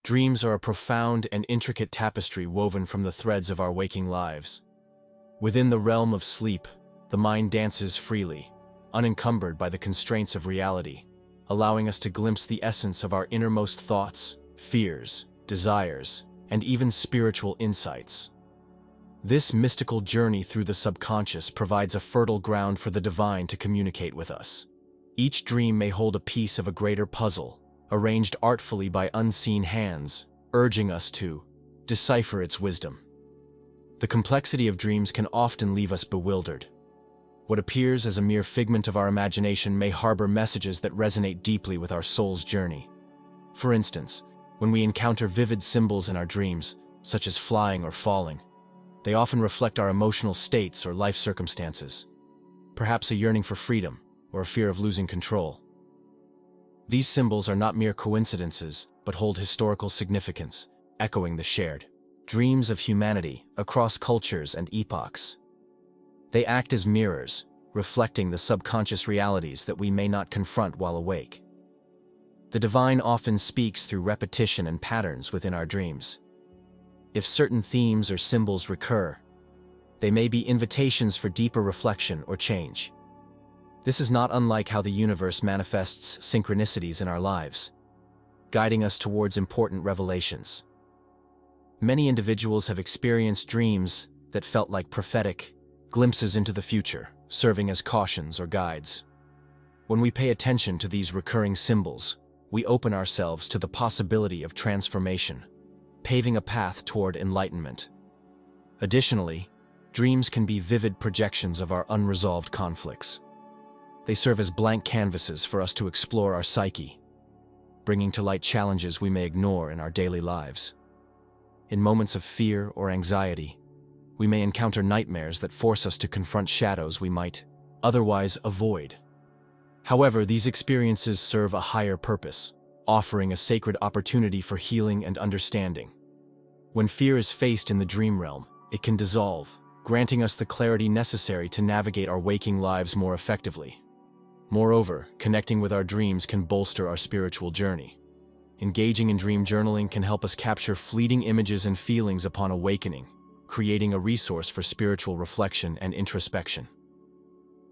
Dreams are a profound and intricate tapestry woven from the threads of our waking lives. Within the realm of sleep, the mind dances freely, unencumbered by the constraints of reality, allowing us to glimpse the essence of our innermost thoughts, fears, desires, and even spiritual insights. This mystical journey through the subconscious provides a fertile ground for the divine to communicate with us. Each dream may hold a piece of a greater puzzle, arranged artfully by unseen hands, urging us to decipher its wisdom. The complexity of dreams can often leave us bewildered. What appears as a mere figment of our imagination may harbor messages that resonate deeply with our soul's journey. For instance, when we encounter vivid symbols in our dreams, such as flying or falling, they often reflect our emotional states or life circumstances, perhaps a yearning for freedom or a fear of losing control. These symbols are not mere coincidences, but hold historical significance, echoing the shared dreams of humanity across cultures and epochs. They act as mirrors, reflecting the subconscious realities that we may not confront while awake. The divine often speaks through repetition and patterns within our dreams. If certain themes or symbols recur, they may be invitations for deeper reflection or change. This is not unlike how the universe manifests synchronicities in our lives, guiding us towards important revelations. Many individuals have experienced dreams that felt like prophetic glimpses into the future, serving as cautions or guides. When we pay attention to these recurring symbols, we open ourselves to the possibility of transformation, paving a path toward enlightenment. Additionally, dreams can be vivid projections of our unresolved conflicts. They serve as blank canvases for us to explore our psyche, bringing to light challenges we may ignore in our daily lives. In moments of fear or anxiety, we may encounter nightmares that force us to confront shadows we might otherwise avoid. However, these experiences serve a higher purpose, offering a sacred opportunity for healing and understanding. When fear is faced in the dream realm, it can dissolve, granting us the clarity necessary to navigate our waking lives more effectively. Moreover, connecting with our dreams can bolster our spiritual journey. Engaging in dream journaling can help us capture fleeting images and feelings upon awakening, creating a resource for spiritual reflection and introspection.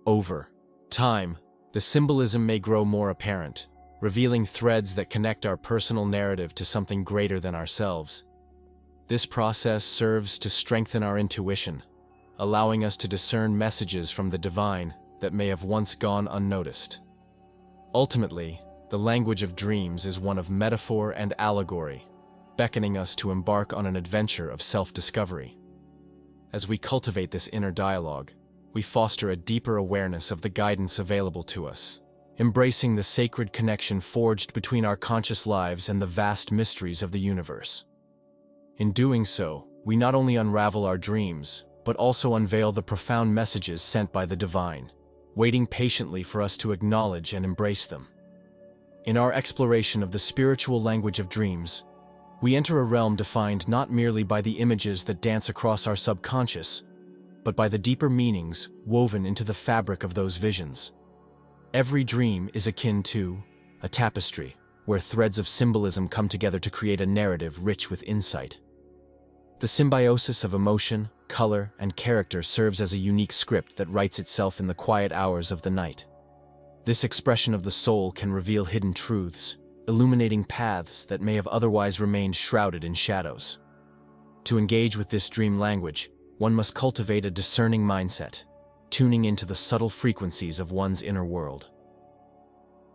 Over time, the symbolism may grow more apparent, revealing threads that connect our personal narrative to something greater than ourselves. This process serves to strengthen our intuition, allowing us to discern messages from the divine that may have once gone unnoticed. Ultimately, the language of dreams is one of metaphor and allegory, beckoning us to embark on an adventure of self-discovery. As we cultivate this inner dialogue, we foster a deeper awareness of the guidance available to us, embracing the sacred connection forged between our conscious lives and the vast mysteries of the universe. In doing so, we not only unravel our dreams, but also unveil the profound messages sent by the divine, waiting patiently for us to acknowledge and embrace them. In our exploration of the spiritual language of dreams, we enter a realm defined not merely by the images that dance across our subconscious, but by the deeper meanings woven into the fabric of those visions. Every dream is akin to a tapestry, where threads of symbolism come together to create a narrative rich with insight. The symbiosis of emotion, color, and character serves as a unique script that writes itself in the quiet hours of the night. This expression of the soul can reveal hidden truths, illuminating paths that may have otherwise remained shrouded in shadows. To engage with this dream language, one must cultivate a discerning mindset, tuning into the subtle frequencies of one's inner world.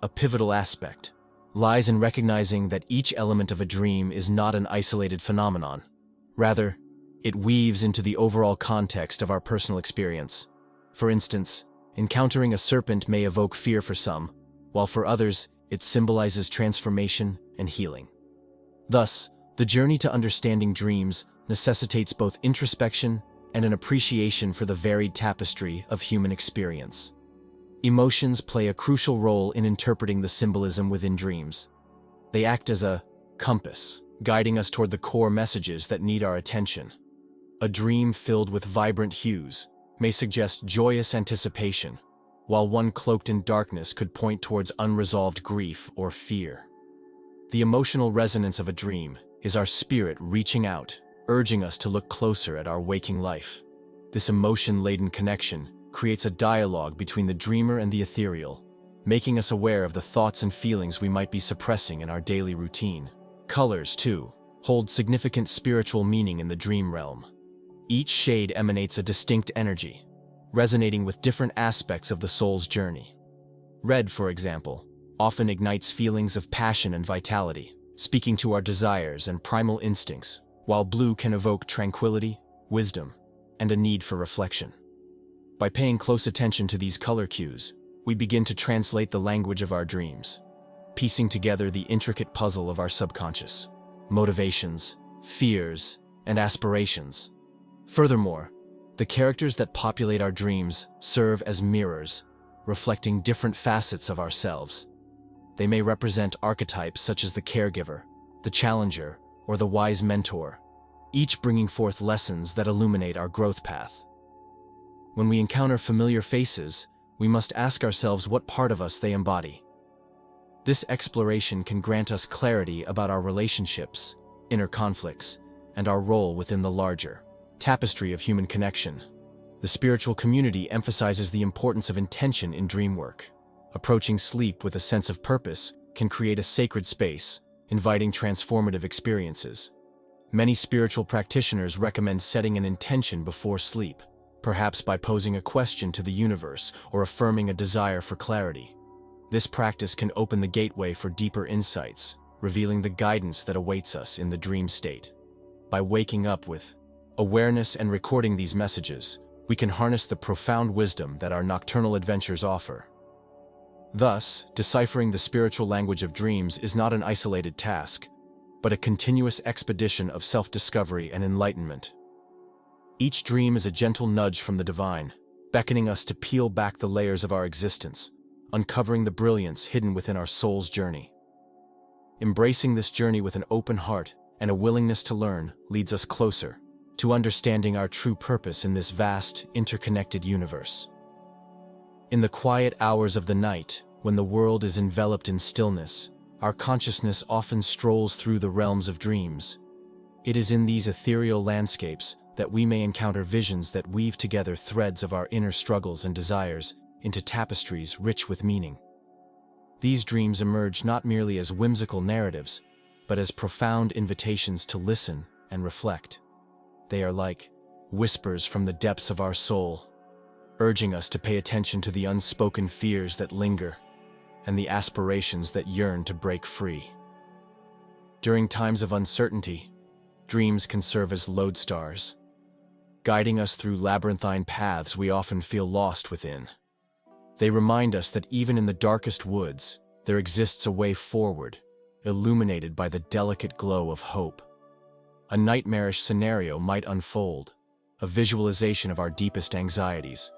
A pivotal aspect lies in recognizing that each element of a dream is not an isolated phenomenon. Rather, it weaves into the overall context of our personal experience. For instance, encountering a serpent may evoke fear for some, while for others, it symbolizes transformation and healing. Thus, the journey to understanding dreams necessitates both introspection and an appreciation for the varied tapestry of human experience. Emotions play a crucial role in interpreting the symbolism within dreams. They act as a compass, guiding us toward the core messages that need our attention. A dream filled with vibrant hues may suggest joyous anticipation, while one cloaked in darkness could point towards unresolved grief or fear. The emotional resonance of a dream is our spirit reaching out, urging us to look closer at our waking life. This emotion-laden connection creates a dialogue between the dreamer and the ethereal, making us aware of the thoughts and feelings we might be suppressing in our daily routine. Colors, too, hold significant spiritual meaning in the dream realm. Each shade emanates a distinct energy, resonating with different aspects of the soul's journey. Red, for example, often ignites feelings of passion and vitality, speaking to our desires and primal instincts, while blue can evoke tranquility, wisdom, and a need for reflection. By paying close attention to these color cues, we begin to translate the language of our dreams, piecing together the intricate puzzle of our subconscious, motivations, fears, and aspirations. Furthermore, the characters that populate our dreams serve as mirrors, reflecting different facets of ourselves. They may represent archetypes such as the caregiver, the challenger, or the wise mentor, each bringing forth lessons that illuminate our growth path. When we encounter familiar faces, we must ask ourselves what part of us they embody. This exploration can grant us clarity about our relationships, inner conflicts, and our role within the larger tapestry of human connection. The spiritual community emphasizes the importance of intention in dream work. Approaching sleep with a sense of purpose can create a sacred space, inviting transformative experiences. Many spiritual practitioners recommend setting an intention before sleep, perhaps by posing a question to the universe or affirming a desire for clarity. This practice can open the gateway for deeper insights, revealing the guidance that awaits us in the dream state. By waking up with awareness and recording these messages, we can harness the profound wisdom that our nocturnal adventures offer. Thus, deciphering the spiritual language of dreams is not an isolated task, but a continuous expedition of self-discovery and enlightenment. Each dream is a gentle nudge from the divine, beckoning us to peel back the layers of our existence, uncovering the brilliance hidden within our soul's journey. Embracing this journey with an open heart and a willingness to learn leads us closer to understanding our true purpose in this vast, interconnected universe. In the quiet hours of the night, when the world is enveloped in stillness, our consciousness often strolls through the realms of dreams. It is in these ethereal landscapes that we may encounter visions that weave together threads of our inner struggles and desires into tapestries rich with meaning. These dreams emerge not merely as whimsical narratives, but as profound invitations to listen and reflect. They are like whispers from the depths of our soul, urging us to pay attention to the unspoken fears that linger and the aspirations that yearn to break free. During times of uncertainty, dreams can serve as lodestars, guiding us through labyrinthine paths we often feel lost within. They remind us that even in the darkest woods, there exists a way forward, illuminated by the delicate glow of hope. A nightmarish scenario might unfold, a visualization of our deepest anxieties,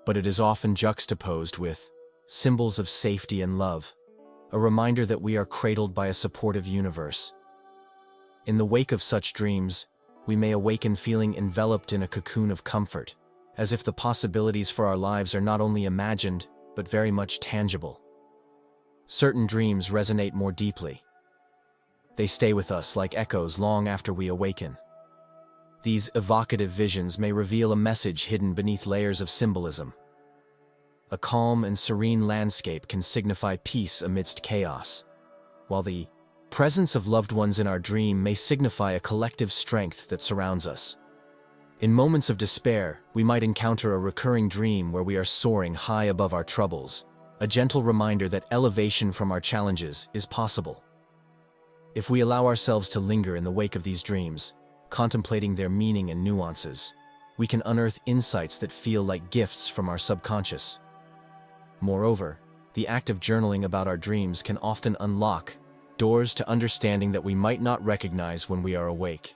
but it is often juxtaposed with symbols of safety and love, a reminder that we are cradled by a supportive universe. In the wake of such dreams, we may awaken feeling enveloped in a cocoon of comfort, as if the possibilities for our lives are not only imagined, but very much tangible. Certain dreams resonate more deeply. They stay with us like echoes long after we awaken. These evocative visions may reveal a message hidden beneath layers of symbolism. A calm and serene landscape can signify peace amidst chaos, while the presence of loved ones in our dream may signify a collective strength that surrounds us. In moments of despair, we might encounter a recurring dream where we are soaring high above our troubles, a gentle reminder that elevation from our challenges is possible. If we allow ourselves to linger in the wake of these dreams, contemplating their meaning and nuances, we can unearth insights that feel like gifts from our subconscious. Moreover, the act of journaling about our dreams can often unlock doors to understanding that we might not recognize when we are awake.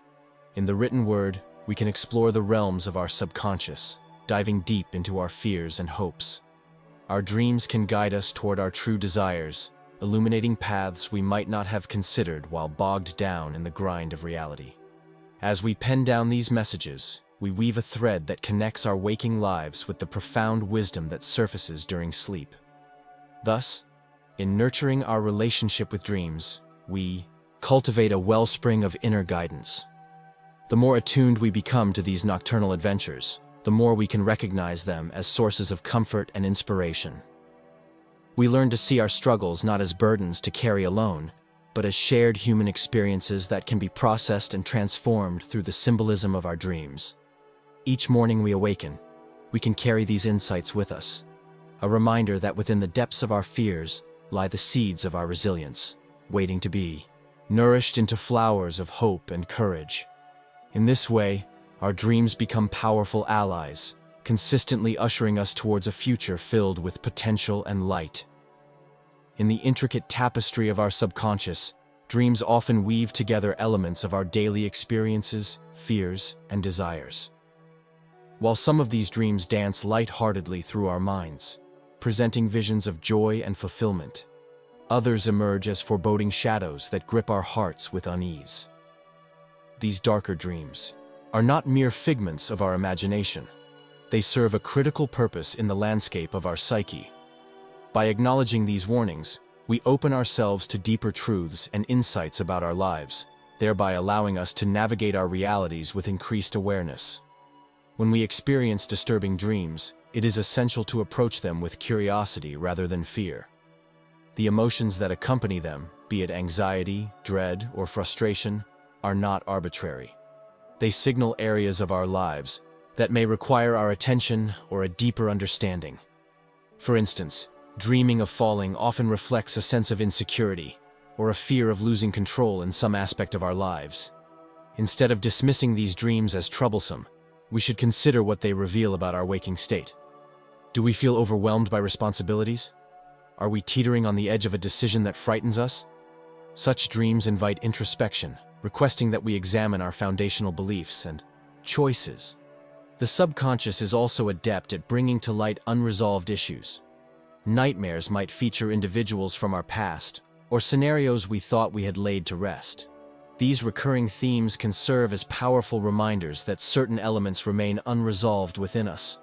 In the written word, we can explore the realms of our subconscious, diving deep into our fears and hopes. Our dreams can guide us toward our true desires, illuminating paths we might not have considered while bogged down in the grind of reality. As we pen down these messages, we weave a thread that connects our waking lives with the profound wisdom that surfaces during sleep. Thus, in nurturing our relationship with dreams, we cultivate a wellspring of inner guidance. The more attuned we become to these nocturnal adventures, the more we can recognize them as sources of comfort and inspiration. We learn to see our struggles not as burdens to carry alone, but as shared human experiences that can be processed and transformed through the symbolism of our dreams. Each morning we awaken, we can carry these insights with us, a reminder that within the depths of our fears lie the seeds of our resilience, waiting to be nourished into flowers of hope and courage. In this way, our dreams become powerful allies, consistently ushering us towards a future filled with potential and light. In the intricate tapestry of our subconscious, dreams often weave together elements of our daily experiences, fears, and desires. While some of these dreams dance lightheartedly through our minds, presenting visions of joy and fulfillment, others emerge as foreboding shadows that grip our hearts with unease. These darker dreams are not mere figments of our imagination. They serve a critical purpose in the landscape of our psyche. By acknowledging these warnings, we open ourselves to deeper truths and insights about our lives, thereby allowing us to navigate our realities with increased awareness. When we experience disturbing dreams, it is essential to approach them with curiosity rather than fear. The emotions that accompany them, be it anxiety, dread, or frustration, are not arbitrary. They signal areas of our lives that may require our attention or a deeper understanding. For instance, dreaming of falling often reflects a sense of insecurity or a fear of losing control in some aspect of our lives. Instead of dismissing these dreams as troublesome, we should consider what they reveal about our waking state. Do we feel overwhelmed by responsibilities? Are we teetering on the edge of a decision that frightens us? Such dreams invite introspection, requesting that we examine our foundational beliefs and choices. The subconscious is also adept at bringing to light unresolved issues. Nightmares might feature individuals from our past, or scenarios we thought we had laid to rest. These recurring themes can serve as powerful reminders that certain elements remain unresolved within us.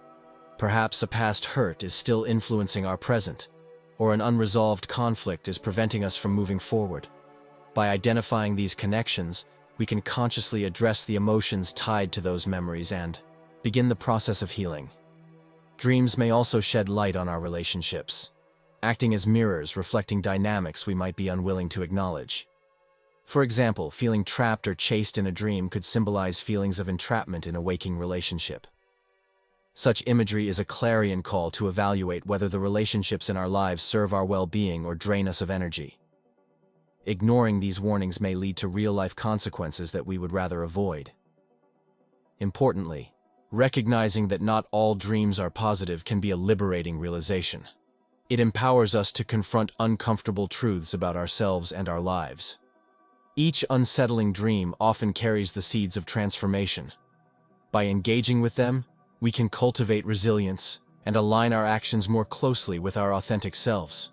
Perhaps a past hurt is still influencing our present, or an unresolved conflict is preventing us from moving forward. By identifying these connections, we can consciously address the emotions tied to those memories and begin the process of healing. Dreams may also shed light on our relationships, acting as mirrors reflecting dynamics we might be unwilling to acknowledge. For example, feeling trapped or chased in a dream could symbolize feelings of entrapment in a waking relationship. Such imagery is a clarion call to evaluate whether the relationships in our lives serve our well-being or drain us of energy. Ignoring these warnings may lead to real-life consequences that we would rather avoid. Importantly, recognizing that not all dreams are positive can be a liberating realization. It empowers us to confront uncomfortable truths about ourselves and our lives. Each unsettling dream often carries the seeds of transformation. By engaging with them, we can cultivate resilience and align our actions more closely with our authentic selves.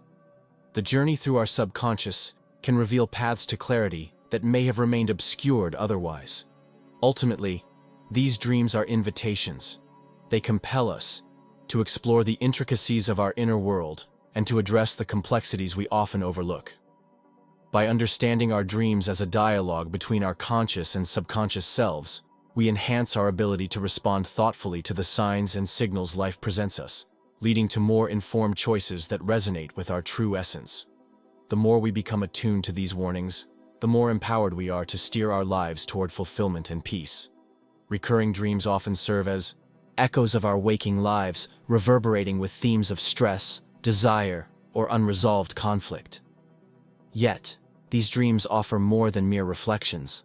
The journey through our subconscious can reveal paths to clarity that may have remained obscured otherwise. Ultimately, these dreams are invitations. They compel us to explore the intricacies of our inner world and to address the complexities we often overlook. By understanding our dreams as a dialogue between our conscious and subconscious selves, we enhance our ability to respond thoughtfully to the signs and signals life presents us, leading to more informed choices that resonate with our true essence. The more we become attuned to these warnings, the more empowered we are to steer our lives toward fulfillment and peace. Recurring dreams often serve as echoes of our waking lives, reverberating with themes of stress, desire, or unresolved conflict. Yet, these dreams offer more than mere reflections.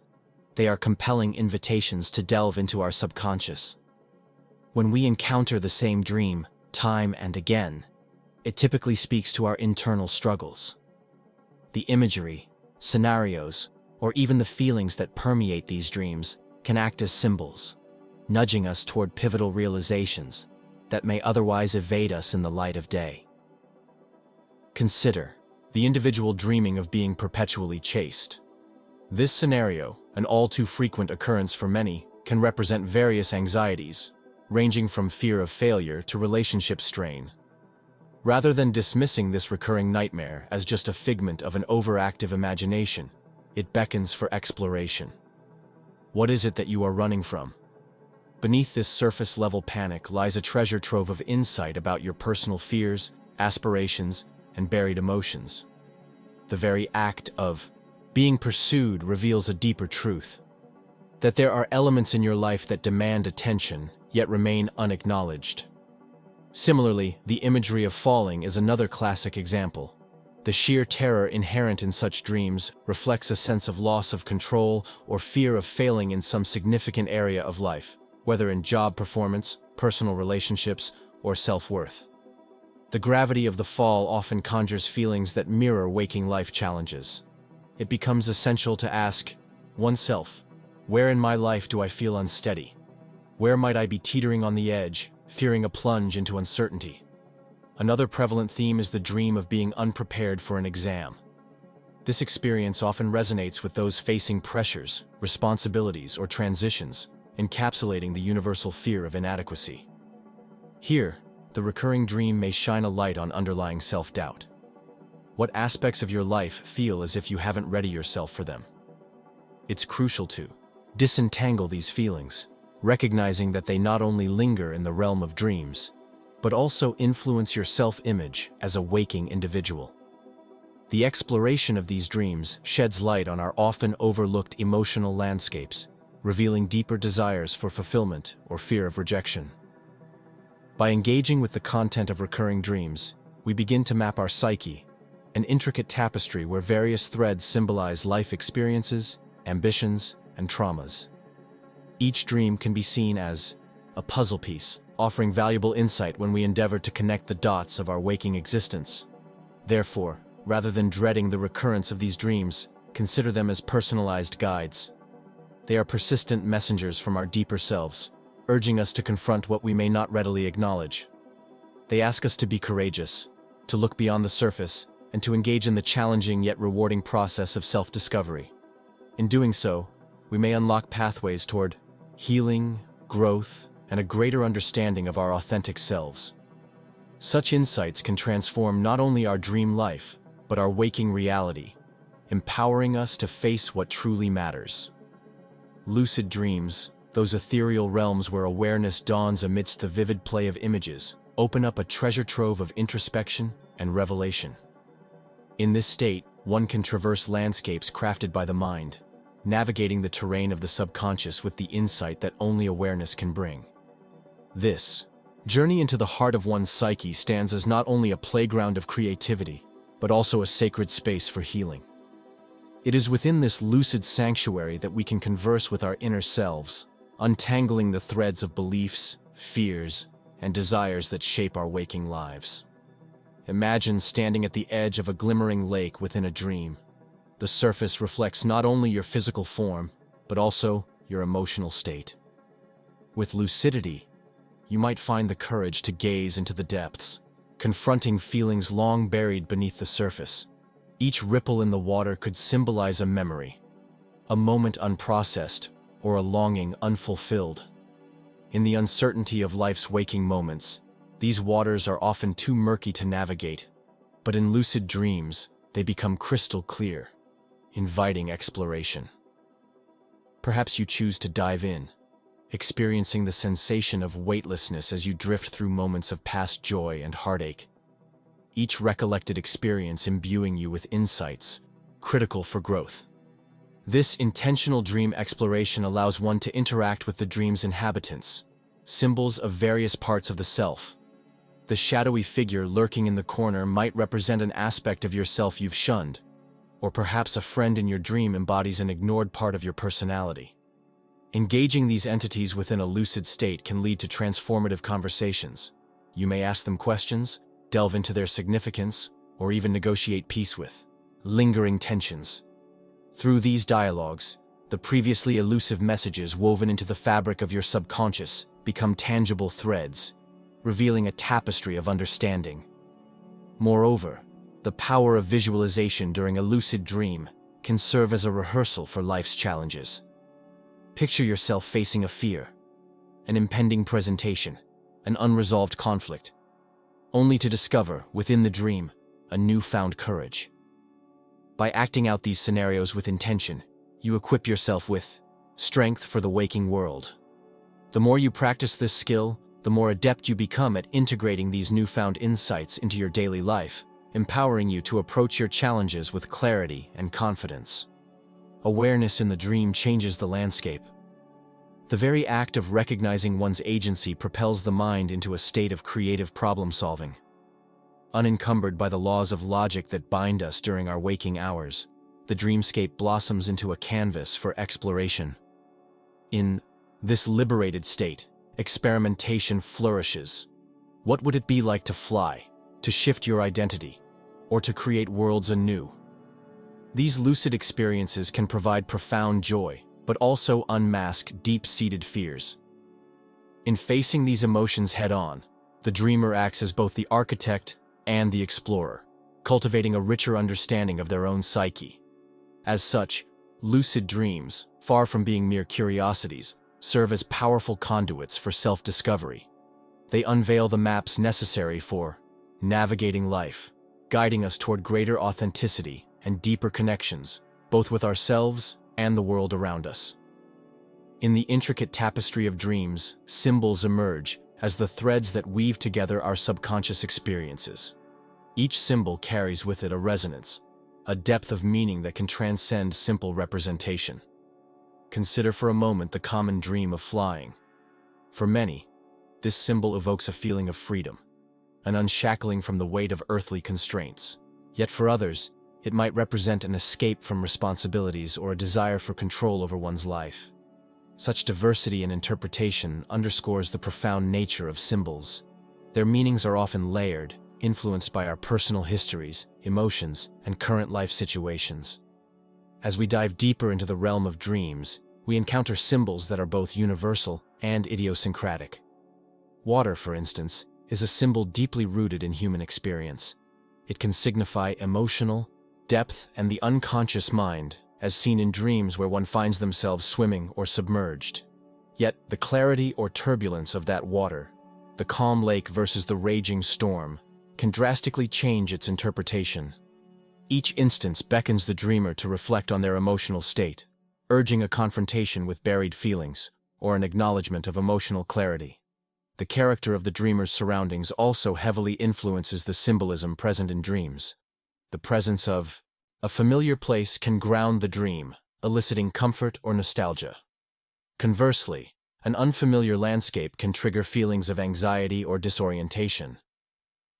They are compelling invitations to delve into our subconscious. When we encounter the same dream, time and again, it typically speaks to our internal struggles. The imagery, scenarios, or even the feelings that permeate these dreams can act as symbols, nudging us toward pivotal realizations that may otherwise evade us in the light of day. Consider the individual dreaming of being perpetually chased. This scenario, an all too frequent occurrence for many, can represent various anxieties, ranging from fear of failure to relationship strain. Rather than dismissing this recurring nightmare as just a figment of an overactive imagination, It beckons for exploration. What is it that you are running from? Beneath this surface-level panic lies a treasure trove of insight about your personal fears, aspirations, and buried emotions. The very act of being pursued reveals a deeper truth: that there are elements in your life that demand attention, yet remain unacknowledged. Similarly, the imagery of falling is another classic example. The sheer terror inherent in such dreams reflects a sense of loss of control or fear of failing in some significant area of life, whether in job performance, personal relationships, or self-worth. The gravity of the fall often conjures feelings that mirror waking life challenges. It becomes essential to ask oneself, where in my life do I feel unsteady? Where might I be teetering on the edge, fearing a plunge into uncertainty? Another prevalent theme is the dream of being unprepared for an exam. This experience often resonates with those facing pressures, responsibilities, or transitions, encapsulating the universal fear of inadequacy. Here, the recurring dream may shine a light on underlying self-doubt. What aspects of your life feel as if you haven't ready yourself for them? It's crucial to disentangle these feelings, recognizing that they not only linger in the realm of dreams, but also influence your self-image as a waking individual. The exploration of these dreams sheds light on our often overlooked emotional landscapes, revealing deeper desires for fulfillment or fear of rejection. By engaging with the content of recurring dreams, we begin to map our psyche, an intricate tapestry where various threads symbolize life experiences, ambitions, and traumas. Each dream can be seen as a puzzle piece, offering valuable insight when we endeavor to connect the dots of our waking existence. Therefore, rather than dreading the recurrence of these dreams, consider them as personalized guides. They are persistent messengers from our deeper selves, urging us to confront what we may not readily acknowledge. They ask us to be courageous, to look beyond the surface, and to engage in the challenging yet rewarding process of self-discovery. In doing so, we may unlock pathways toward healing, growth, and a greater understanding of our authentic selves. Such insights can transform not only our dream life, but our waking reality, empowering us to face what truly matters. Lucid dreams, those ethereal realms where awareness dawns amidst the vivid play of images, open up a treasure trove of introspection and revelation. In this state, one can traverse landscapes crafted by the mind, navigating the terrain of the subconscious with the insight that only awareness can bring. This journey into the heart of one's psyche stands as not only a playground of creativity, but also a sacred space for healing. It is within this lucid sanctuary that we can converse with our inner selves, untangling the threads of beliefs, fears, and desires that shape our waking lives. Imagine standing at the edge of a glimmering lake within a dream. The surface reflects not only your physical form, but also your emotional state. With lucidity, you might find the courage to gaze into the depths, confronting feelings long buried beneath the surface. Each ripple in the water could symbolize a memory, a moment unprocessed, or a longing unfulfilled. In the uncertainty of life's waking moments, these waters are often too murky to navigate, but in lucid dreams, they become crystal clear, inviting exploration. Perhaps you choose to dive in, experiencing the sensation of weightlessness as you drift through moments of past joy and heartache, each recollected experience imbuing you with insights critical for growth. This intentional dream exploration allows one to interact with the dream's inhabitants, symbols of various parts of the self. The shadowy figure lurking in the corner might represent an aspect of yourself you've shunned, or perhaps a friend in your dream embodies an ignored part of your personality. Engaging these entities within a lucid state can lead to transformative conversations. You may ask them questions, delve into their significance, or even negotiate peace with lingering tensions. Through these dialogues, the previously elusive messages woven into the fabric of your subconscious become tangible threads, revealing a tapestry of understanding. Moreover, the power of visualization during a lucid dream can serve as a rehearsal for life's challenges. Picture yourself facing a fear, an impending presentation, an unresolved conflict, only to discover, within the dream, a newfound courage. By acting out these scenarios with intention, you equip yourself with strength for the waking world. The more you practice this skill, the more adept you become at integrating these newfound insights into your daily life, empowering you to approach your challenges with clarity and confidence. Awareness in the dream changes the landscape. The very act of recognizing one's agency propels the mind into a state of creative problem-solving. Unencumbered by the laws of logic that bind us during our waking hours, the dreamscape blossoms into a canvas for exploration. In this liberated state, experimentation flourishes. What would it be like to fly, to shift your identity, or to create worlds anew? These lucid experiences can provide profound joy, but also unmask deep-seated fears. In facing these emotions head-on, the dreamer acts as both the architect and the explorer, cultivating a richer understanding of their own psyche. As such, lucid dreams, far from being mere curiosities, serve as powerful conduits for self-discovery. They unveil the maps necessary for navigating life, guiding us toward greater authenticity and deeper connections, both with ourselves and the world around us. In the intricate tapestry of dreams, symbols emerge as the threads that weave together our subconscious experiences. Each symbol carries with it a resonance, a depth of meaning that can transcend simple representation. Consider for a moment the common dream of flying. For many, this symbol evokes a feeling of freedom, an unshackling from the weight of earthly constraints. Yet for others, it might represent an escape from responsibilities or a desire for control over one's life. Such diversity in interpretation underscores the profound nature of symbols. Their meanings are often layered, influenced by our personal histories, emotions, and current life situations. As we dive deeper into the realm of dreams, we encounter symbols that are both universal and idiosyncratic. Water, for instance, is a symbol deeply rooted in human experience. It can signify emotional depth and the unconscious mind, as seen in dreams where one finds themselves swimming or submerged. Yet, the clarity or turbulence of that water, the calm lake versus the raging storm, can drastically change its interpretation. Each instance beckons the dreamer to reflect on their emotional state, urging a confrontation with buried feelings or an acknowledgement of emotional clarity. The character of the dreamer's surroundings also heavily influences the symbolism present in dreams. The presence of a familiar place can ground the dream, eliciting comfort or nostalgia. Conversely, an unfamiliar landscape can trigger feelings of anxiety or disorientation.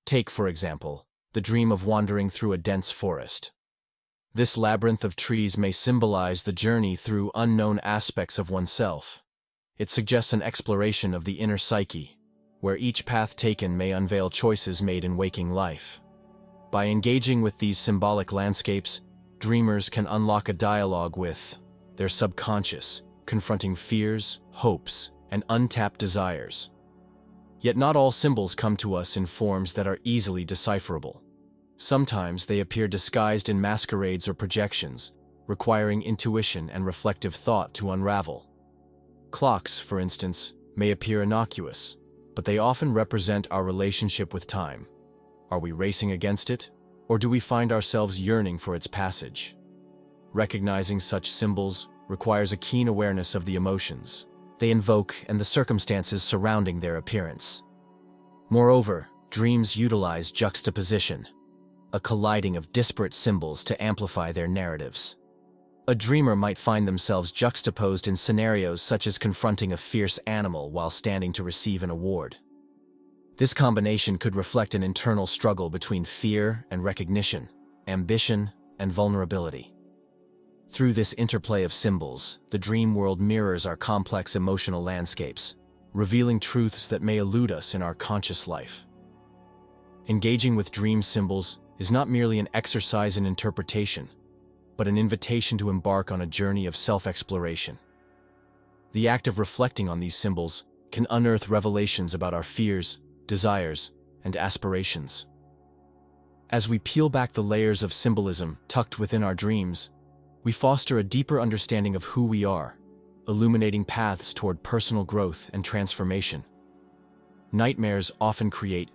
Take, for example, the dream of wandering through a dense forest. This labyrinth of trees may symbolize the journey through unknown aspects of oneself. It suggests an exploration of the inner psyche, where each path taken may unveil choices made in waking life. By engaging with these symbolic landscapes, dreamers can unlock a dialogue with their subconscious, confronting fears, hopes, and untapped desires. Yet not all symbols come to us in forms that are easily decipherable. Sometimes they appear disguised in masquerades or projections, requiring intuition and reflective thought to unravel. Clocks, for instance, may appear innocuous, but they often represent our relationship with time. Are we racing against it, or do we find ourselves yearning for its passage? Recognizing such symbols requires a keen awareness of the emotions they invoke and the circumstances surrounding their appearance. Moreover, dreams utilize juxtaposition, a colliding of disparate symbols to amplify their narratives. A dreamer might find themselves juxtaposed in scenarios such as confronting a fierce animal while standing to receive an award. This combination could reflect an internal struggle between fear and recognition, ambition and vulnerability. Through this interplay of symbols, the dream world mirrors our complex emotional landscapes, revealing truths that may elude us in our conscious life. Engaging with dream symbols is not merely an exercise in interpretation, but an invitation to embark on a journey of self-exploration. The act of reflecting on these symbols can unearth revelations about our fears, desires, and aspirations. As we peel back the layers of symbolism tucked within our dreams, we foster a deeper understanding of who we are, illuminating paths toward personal growth and transformation. Nightmares often create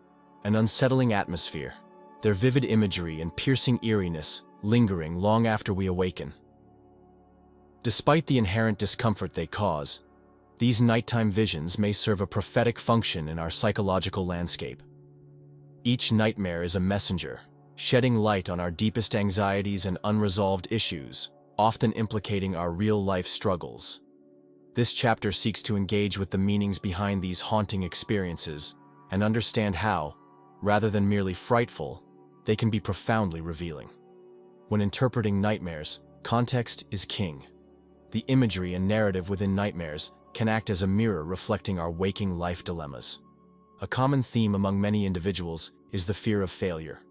an unsettling atmosphere, their vivid imagery and piercing eeriness lingering long after we awaken. Despite the inherent discomfort they cause, these nighttime visions may serve a prophetic function in our psychological landscape. Each nightmare is a messenger, shedding light on our deepest anxieties and unresolved issues, often implicating our real-life struggles. This chapter seeks to engage with the meanings behind these haunting experiences and understand how, rather than merely frightful, they can be profoundly revealing. When interpreting nightmares, context is king. The imagery and narrative within nightmares can act as a mirror reflecting our waking life dilemmas. A common theme among many individuals is the fear of failure,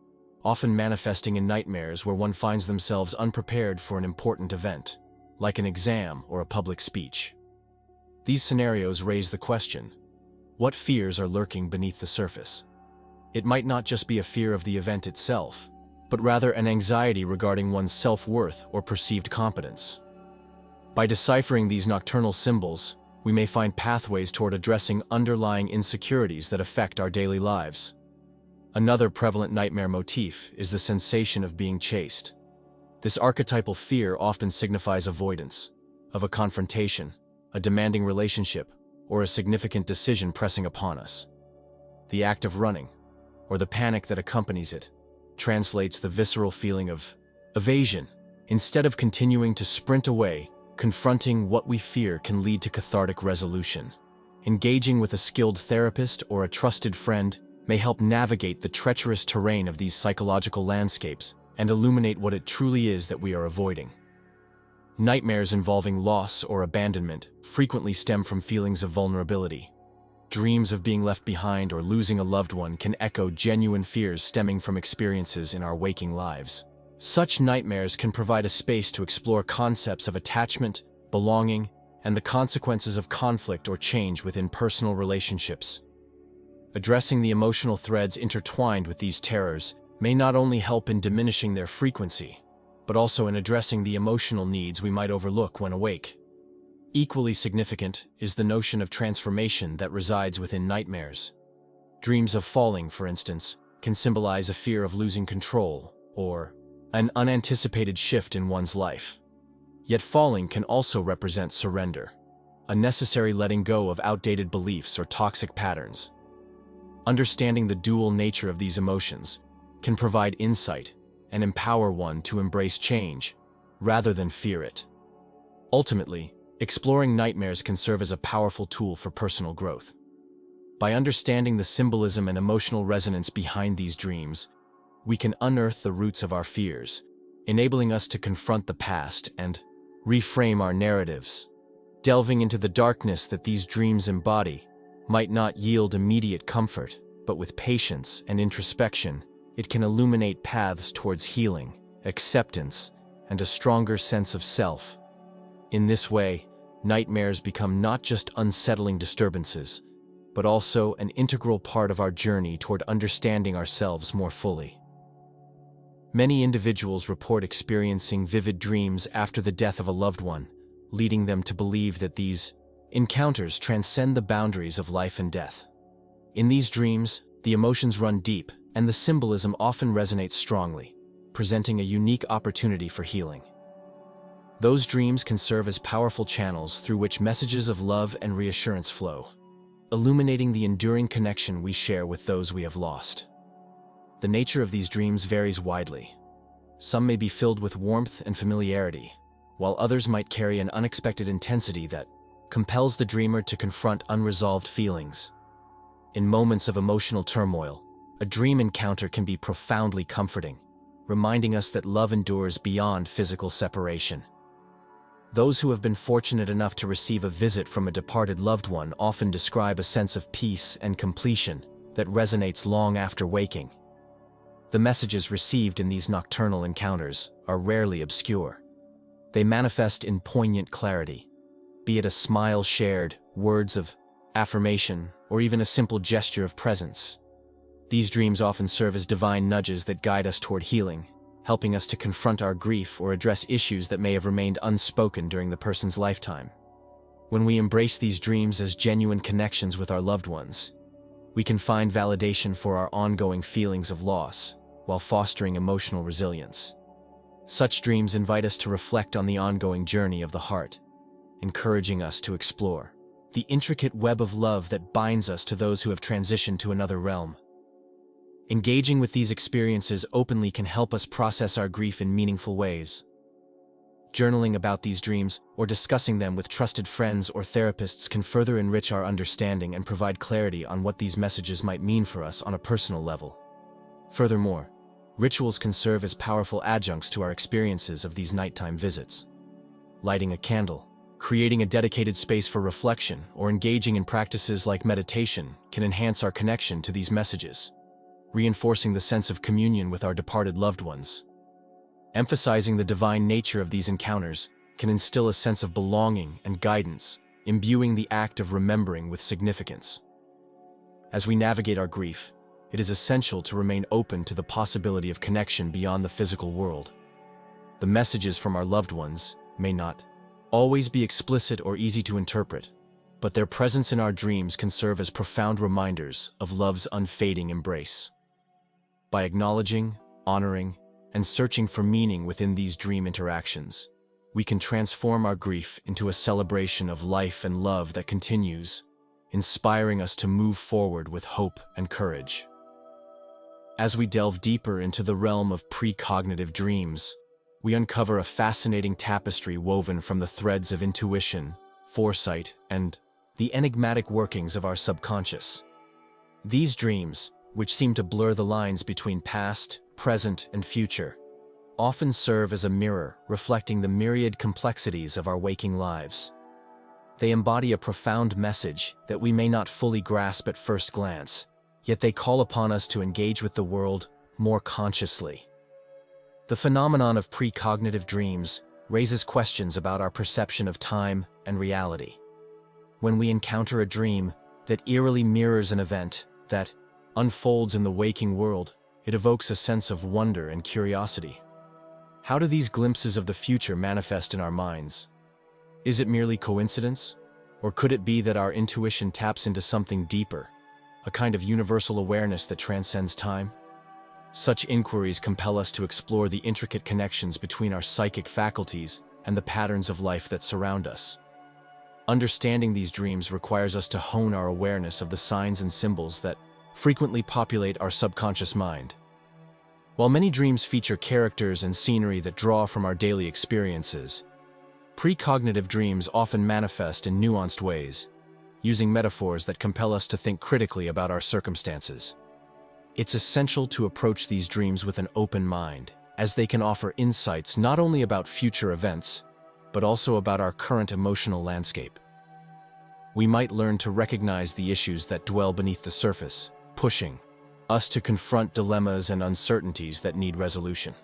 often manifesting in nightmares where one finds themselves unprepared for an important event, like an exam or a public speech. These scenarios raise the question, what fears are lurking beneath the surface? It might not just be a fear of the event itself, but rather an anxiety regarding one's self-worth or perceived competence. By deciphering these nocturnal symbols, we may find pathways toward addressing underlying insecurities that affect our daily lives. Another prevalent nightmare motif is the sensation of being chased. This archetypal fear often signifies avoidance of a confrontation, a demanding relationship, or a significant decision pressing upon us. The act of running, or the panic that accompanies it, translates the visceral feeling of evasion. Instead of continuing to sprint away, confronting what we fear can lead to cathartic resolution. Engaging with a skilled therapist or a trusted friend may help navigate the treacherous terrain of these psychological landscapes and illuminate what it truly is that we are avoiding. Nightmares involving loss or abandonment frequently stem from feelings of vulnerability. Dreams of being left behind or losing a loved one can echo genuine fears stemming from experiences in our waking lives. Such nightmares can provide a space to explore concepts of attachment, belonging, and the consequences of conflict or change within personal relationships. Addressing the emotional threads intertwined with these terrors may not only help in diminishing their frequency, but also in addressing the emotional needs we might overlook when awake. Equally significant is the notion of transformation that resides within nightmares. Dreams of falling, for instance, can symbolize a fear of losing control or an unanticipated shift in one's life. Yet falling can also represent surrender, a necessary letting go of outdated beliefs or toxic patterns. Understanding the dual nature of these emotions can provide insight and empower one to embrace change rather than fear it. Ultimately, exploring nightmares can serve as a powerful tool for personal growth. By understanding the symbolism and emotional resonance behind these dreams, we can unearth the roots of our fears, enabling us to confront the past and reframe our narratives. Delving into the darkness that these dreams embody might not yield immediate comfort, but with patience and introspection, it can illuminate paths towards healing, acceptance, and a stronger sense of self. In this way, nightmares become not just unsettling disturbances, but also an integral part of our journey toward understanding ourselves more fully. Many individuals report experiencing vivid dreams after the death of a loved one, leading them to believe that these encounters transcend the boundaries of life and death. In these dreams, the emotions run deep, and the symbolism often resonates strongly, presenting a unique opportunity for healing. Those dreams can serve as powerful channels through which messages of love and reassurance flow, illuminating the enduring connection we share with those we have lost. The nature of these dreams varies widely. Some may be filled with warmth and familiarity, while others might carry an unexpected intensity that compels the dreamer to confront unresolved feelings. In moments of emotional turmoil, a dream encounter can be profoundly comforting, reminding us that love endures beyond physical separation. Those who have been fortunate enough to receive a visit from a departed loved one often describe a sense of peace and completion that resonates long after waking. The messages received in these nocturnal encounters are rarely obscure. They manifest in poignant clarity, be it a smile shared, words of affirmation, or even a simple gesture of presence. These dreams often serve as divine nudges that guide us toward healing, helping us to confront our grief or address issues that may have remained unspoken during the person's lifetime. When we embrace these dreams as genuine connections with our loved ones, we can find validation for our ongoing feelings of loss, while fostering emotional resilience. Such dreams invite us to reflect on the ongoing journey of the heart, encouraging us to explore the intricate web of love that binds us to those who have transitioned to another realm. Engaging with these experiences openly can help us process our grief in meaningful ways. Journaling about these dreams or discussing them with trusted friends or therapists can further enrich our understanding and provide clarity on what these messages might mean for us on a personal level. Furthermore, rituals can serve as powerful adjuncts to our experiences of these nighttime visits. Lighting a candle, creating a dedicated space for reflection, or engaging in practices like meditation can enhance our connection to these messages, reinforcing the sense of communion with our departed loved ones. Emphasizing the divine nature of these encounters can instill a sense of belonging and guidance, imbuing the act of remembering with significance. As we navigate our grief, it is essential to remain open to the possibility of connection beyond the physical world. The messages from our loved ones may not always be explicit or easy to interpret, but their presence in our dreams can serve as profound reminders of love's unfading embrace. By acknowledging, honoring, and searching for meaning within these dream interactions, we can transform our grief into a celebration of life and love that continues, inspiring us to move forward with hope and courage. As we delve deeper into the realm of precognitive dreams, we uncover a fascinating tapestry woven from the threads of intuition, foresight, and the enigmatic workings of our subconscious. These dreams, which seem to blur the lines between past, present, and future, often serve as a mirror reflecting the myriad complexities of our waking lives. They embody a profound message that we may not fully grasp at first glance, yet they call upon us to engage with the world more consciously. The phenomenon of precognitive dreams raises questions about our perception of time and reality. When we encounter a dream that eerily mirrors an event that unfolds in the waking world, it evokes a sense of wonder and curiosity. How do these glimpses of the future manifest in our minds? Is it merely coincidence, or could it be that our intuition taps into something deeper, a kind of universal awareness that transcends time? Such inquiries compel us to explore the intricate connections between our psychic faculties and the patterns of life that surround us. Understanding these dreams requires us to hone our awareness of the signs and symbols that frequently populate our subconscious mind. While many dreams feature characters and scenery that draw from our daily experiences, precognitive dreams often manifest in nuanced ways, using metaphors that compel us to think critically about our circumstances. It's essential to approach these dreams with an open mind, as they can offer insights not only about future events, but also about our current emotional landscape. We might learn to recognize the issues that dwell beneath the surface, pushing us to confront dilemmas and uncertainties that need resolution.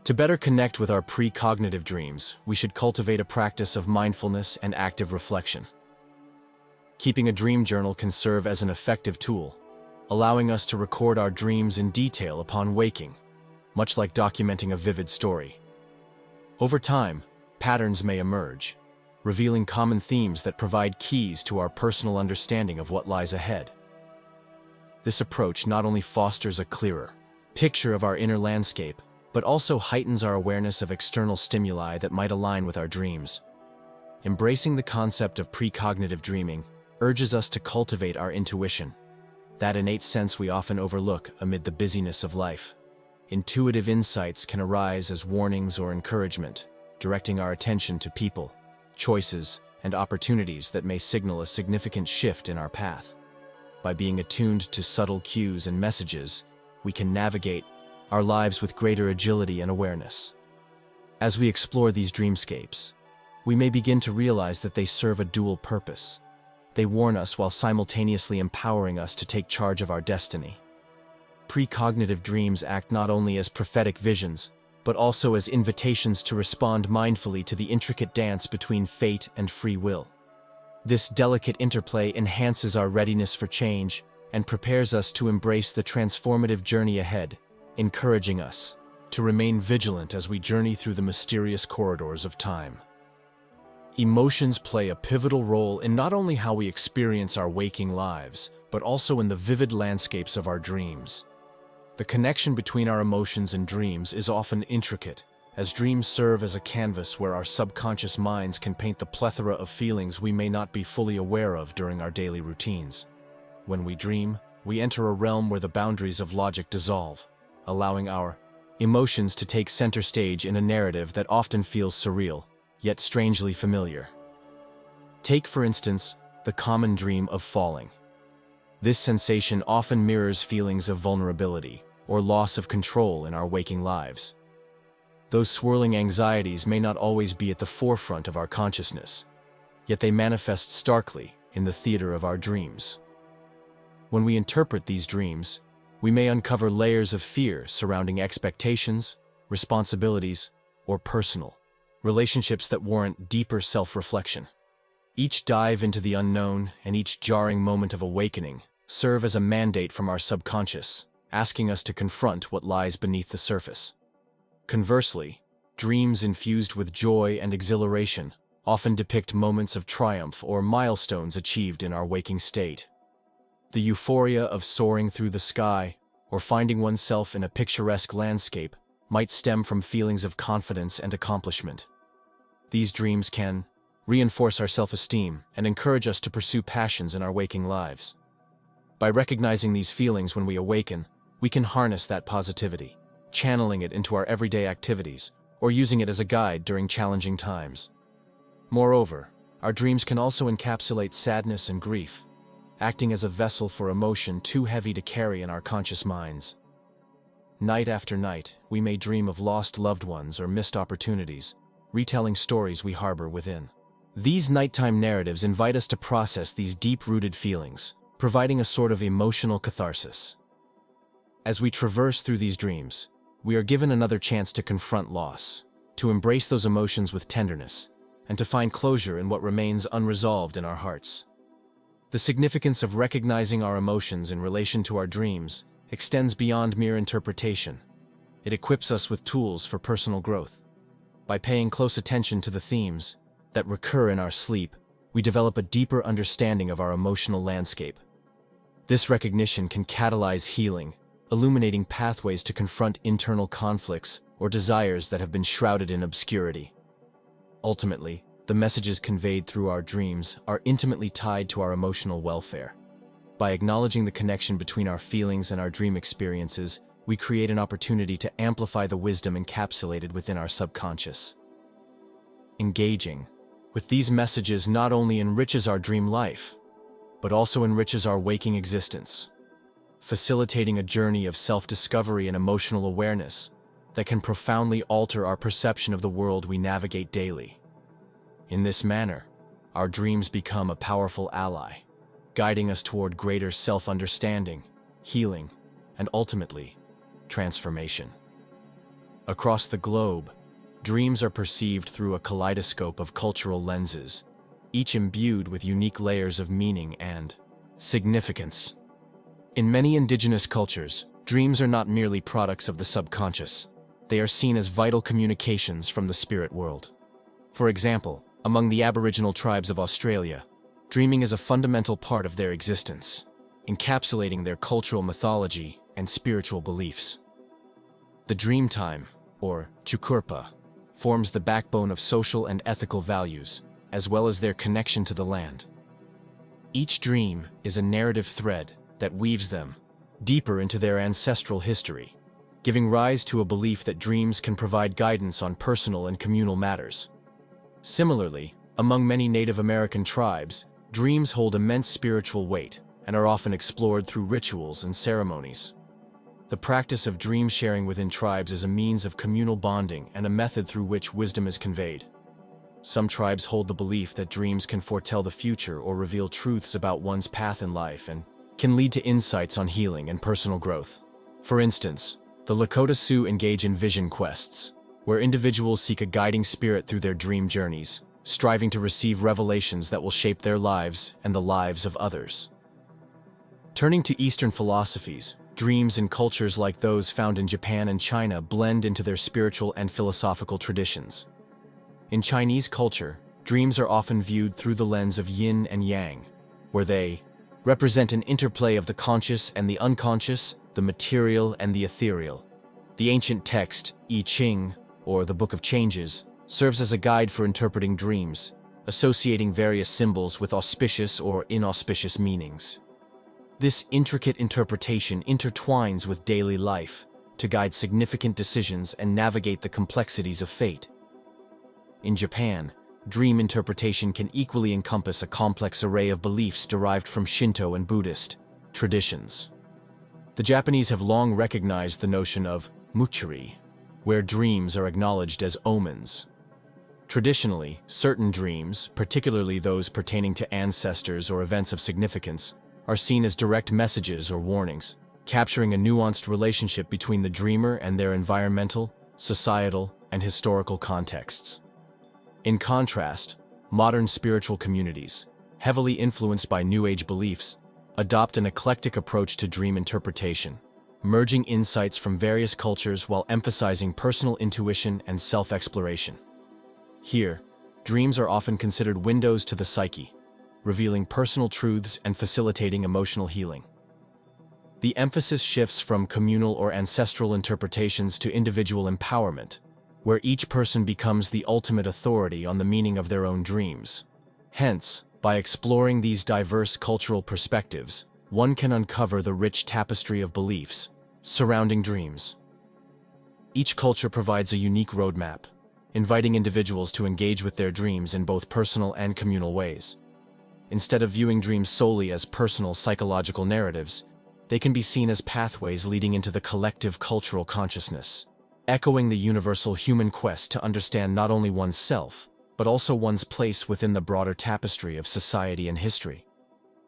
To better connect with our precognitive dreams, we should cultivate a practice of mindfulness and active reflection. Keeping a dream journal can serve as an effective tool, allowing us to record our dreams in detail upon waking, much like documenting a vivid story. Over time, patterns may emerge, revealing common themes that provide keys to our personal understanding of what lies ahead. This approach not only fosters a clearer picture of our inner landscape, but also heightens our awareness of external stimuli that might align with our dreams. Embracing the concept of precognitive dreaming urges us to cultivate our intuition, that innate sense we often overlook amid the busyness of life. Intuitive insights can arise as warnings or encouragement, directing our attention to people, choices, and opportunities that may signal a significant shift in our path. By being attuned to subtle cues and messages, we can navigate our lives with greater agility and awareness. As we explore these dreamscapes, we may begin to realize that they serve a dual purpose. They warn us while simultaneously empowering us to take charge of our destiny. Precognitive dreams act not only as prophetic visions, but also as invitations to respond mindfully to the intricate dance between fate and free will. This delicate interplay enhances our readiness for change and prepares us to embrace the transformative journey ahead, encouraging us to remain vigilant as we journey through the mysterious corridors of time. Emotions play a pivotal role in not only how we experience our waking lives, but also in the vivid landscapes of our dreams. The connection between our emotions and dreams is often intricate, as dreams serve as a canvas where our subconscious minds can paint the plethora of feelings we may not be fully aware of during our daily routines. When we dream, we enter a realm where the boundaries of logic dissolve, allowing our emotions to take center stage in a narrative that often feels surreal, yet strangely familiar. Take, for instance, the common dream of falling. This sensation often mirrors feelings of vulnerability or loss of control in our waking lives. Those swirling anxieties may not always be at the forefront of our consciousness, yet they manifest starkly in the theater of our dreams. When we interpret these dreams, we may uncover layers of fear surrounding expectations, responsibilities, or personal relationships that warrant deeper self-reflection. Each dive into the unknown and each jarring moment of awakening serve as a mandate from our subconscious, asking us to confront what lies beneath the surface. Conversely, dreams infused with joy and exhilaration often depict moments of triumph or milestones achieved in our waking state. The euphoria of soaring through the sky or finding oneself in a picturesque landscape might stem from feelings of confidence and accomplishment. These dreams can reinforce our self-esteem and encourage us to pursue passions in our waking lives. By recognizing these feelings when we awaken, we can harness that positivity, channeling it into our everyday activities or using it as a guide during challenging times. Moreover, our dreams can also encapsulate sadness and grief, acting as a vessel for emotion too heavy to carry in our conscious minds. Night after night, we may dream of lost loved ones or missed opportunities, retelling stories we harbor within. These nighttime narratives invite us to process these deep-rooted feelings, providing a sort of emotional catharsis. As we traverse through these dreams, we are given another chance to confront loss, to embrace those emotions with tenderness, and to find closure in what remains unresolved in our hearts. The significance of recognizing our emotions in relation to our dreams extends beyond mere interpretation. It equips us with tools for personal growth. By paying close attention to the themes that recur in our sleep, we develop a deeper understanding of our emotional landscape. This recognition can catalyze healing, illuminating pathways to confront internal conflicts or desires that have been shrouded in obscurity. Ultimately, the messages conveyed through our dreams are intimately tied to our emotional welfare. By acknowledging the connection between our feelings and our dream experiences, we create an opportunity to amplify the wisdom encapsulated within our subconscious. Engaging with these messages not only enriches our dream life, but also enriches our waking existence, facilitating a journey of self-discovery and emotional awareness that can profoundly alter our perception of the world we navigate daily. In this manner, our dreams become a powerful ally, guiding us toward greater self-understanding, healing, and ultimately, transformation. Across the globe, dreams are perceived through a kaleidoscope of cultural lenses, each imbued with unique layers of meaning and significance. In many indigenous cultures, dreams are not merely products of the subconscious. They are seen as vital communications from the spirit world. For example, among the Aboriginal tribes of Australia, dreaming is a fundamental part of their existence, encapsulating their cultural mythology and spiritual beliefs. The dream time, or chukurpa, forms the backbone of social and ethical values, as well as their connection to the land. Each dream is a narrative thread that weaves them deeper into their ancestral history, giving rise to a belief that dreams can provide guidance on personal and communal matters. Similarly, among many Native American tribes, dreams hold immense spiritual weight and are often explored through rituals and ceremonies. The practice of dream sharing within tribes is a means of communal bonding and a method through which wisdom is conveyed. Some tribes hold the belief that dreams can foretell the future or reveal truths about one's path in life and can lead to insights on healing and personal growth. For instance, the Lakota Sioux engage in vision quests, where individuals seek a guiding spirit through their dream journeys, striving to receive revelations that will shape their lives and the lives of others. Turning to Eastern philosophies, dreams in cultures like those found in Japan and China blend into their spiritual and philosophical traditions. In Chinese culture, dreams are often viewed through the lens of yin and yang, where they represent an interplay of the conscious and the unconscious, the material and the ethereal. The ancient text, I Ching, or the Book of Changes, serves as a guide for interpreting dreams, associating various symbols with auspicious or inauspicious meanings. This intricate interpretation intertwines with daily life to guide significant decisions and navigate the complexities of fate. In Japan, dream interpretation can equally encompass a complex array of beliefs derived from Shinto and Buddhist traditions. The Japanese have long recognized the notion of muchiri, where dreams are acknowledged as omens. Traditionally, certain dreams, particularly those pertaining to ancestors or events of significance, are seen as direct messages or warnings, capturing a nuanced relationship between the dreamer and their environmental, societal, and historical contexts. In contrast, modern spiritual communities, heavily influenced by New Age beliefs, adopt an eclectic approach to dream interpretation, merging insights from various cultures while emphasizing personal intuition and self-exploration. Here, dreams are often considered windows to the psyche, revealing personal truths and facilitating emotional healing. The emphasis shifts from communal or ancestral interpretations to individual empowerment, where each person becomes the ultimate authority on the meaning of their own dreams. Hence, by exploring these diverse cultural perspectives, one can uncover the rich tapestry of beliefs surrounding dreams. Each culture provides a unique roadmap, inviting individuals to engage with their dreams in both personal and communal ways. Instead of viewing dreams solely as personal psychological narratives, they can be seen as pathways leading into the collective cultural consciousness, echoing the universal human quest to understand not only oneself, but also one's place within the broader tapestry of society and history.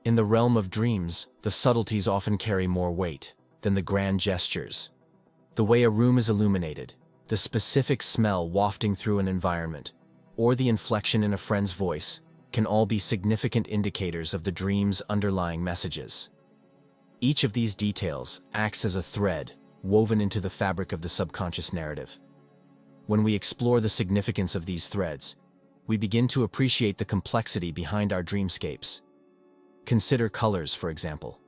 In the realm of dreams, the subtleties often carry more weight than the grand gestures. The way a room is illuminated, the specific smell wafting through an environment, or the inflection in a friend's voice can all be significant indicators of the dream's underlying messages. Each of these details acts as a thread woven into the fabric of the subconscious narrative. When we explore the significance of these threads, we begin to appreciate the complexity behind our dreamscapes. Consider colors, for example.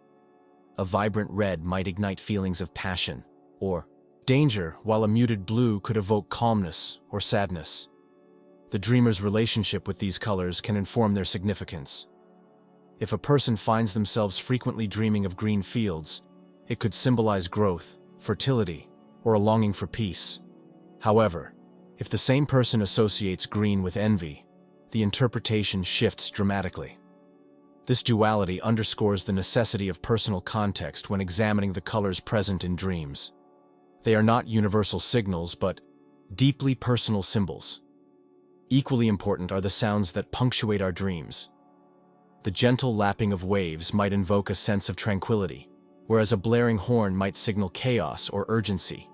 A vibrant red might ignite feelings of passion or danger, while a muted blue could evoke calmness or sadness. The dreamer's relationship with these colors can inform their significance. If a person finds themselves frequently dreaming of green fields, it could symbolize growth, fertility, or a longing for peace. However, if the same person associates green with envy, the interpretation shifts dramatically. This duality underscores the necessity of personal context when examining the colors present in dreams. They are not universal signals, but deeply personal symbols. Equally important are the sounds that punctuate our dreams. The gentle lapping of waves might invoke a sense of tranquility, whereas a blaring horn might signal chaos or urgency.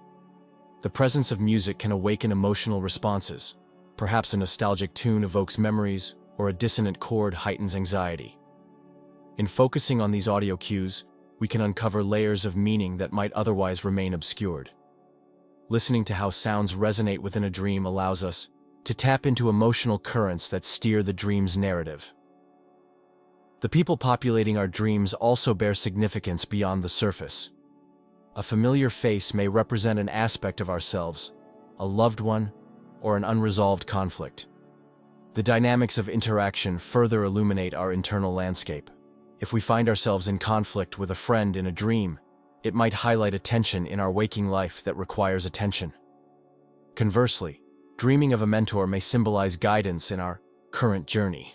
The presence of music can awaken emotional responses. Perhaps a nostalgic tune evokes memories, or a dissonant chord heightens anxiety. In focusing on these audio cues, we can uncover layers of meaning that might otherwise remain obscured. Listening to how sounds resonate within a dream allows us to tap into emotional currents that steer the dream's narrative. The people populating our dreams also bear significance beyond the surface. A familiar face may represent an aspect of ourselves, a loved one, or an unresolved conflict. The dynamics of interaction further illuminate our internal landscape. If we find ourselves in conflict with a friend in a dream, it might highlight a tension in our waking life that requires attention. Conversely, dreaming of a mentor may symbolize guidance in our current journey.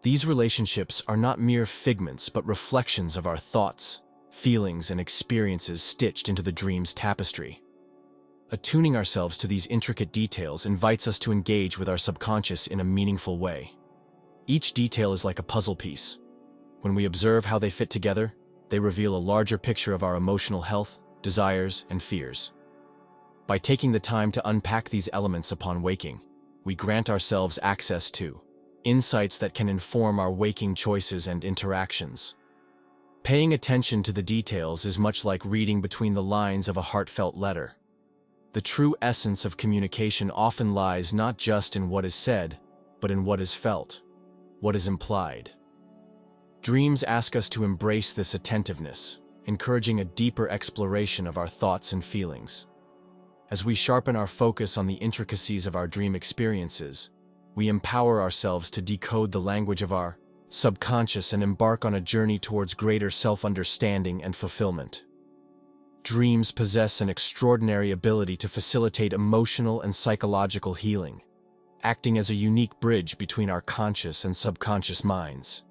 These relationships are not mere figments but reflections of our thoughts, feelings, and experiences stitched into the dream's tapestry. Attuning ourselves to these intricate details invites us to engage with our subconscious in a meaningful way. Each detail is like a puzzle piece. When we observe how they fit together, they reveal a larger picture of our emotional health, desires, and fears. By taking the time to unpack these elements upon waking, we grant ourselves access to insights that can inform our waking choices and interactions. Paying attention to the details is much like reading between the lines of a heartfelt letter. The true essence of communication often lies not just in what is said, but in what is felt, what is implied. Dreams ask us to embrace this attentiveness, encouraging a deeper exploration of our thoughts and feelings. As we sharpen our focus on the intricacies of our dream experiences, we empower ourselves to decode the language of our subconscious and embark on a journey towards greater self-understanding and fulfillment. Dreams possess an extraordinary ability to facilitate emotional and psychological healing, acting as a unique bridge between our conscious and subconscious minds.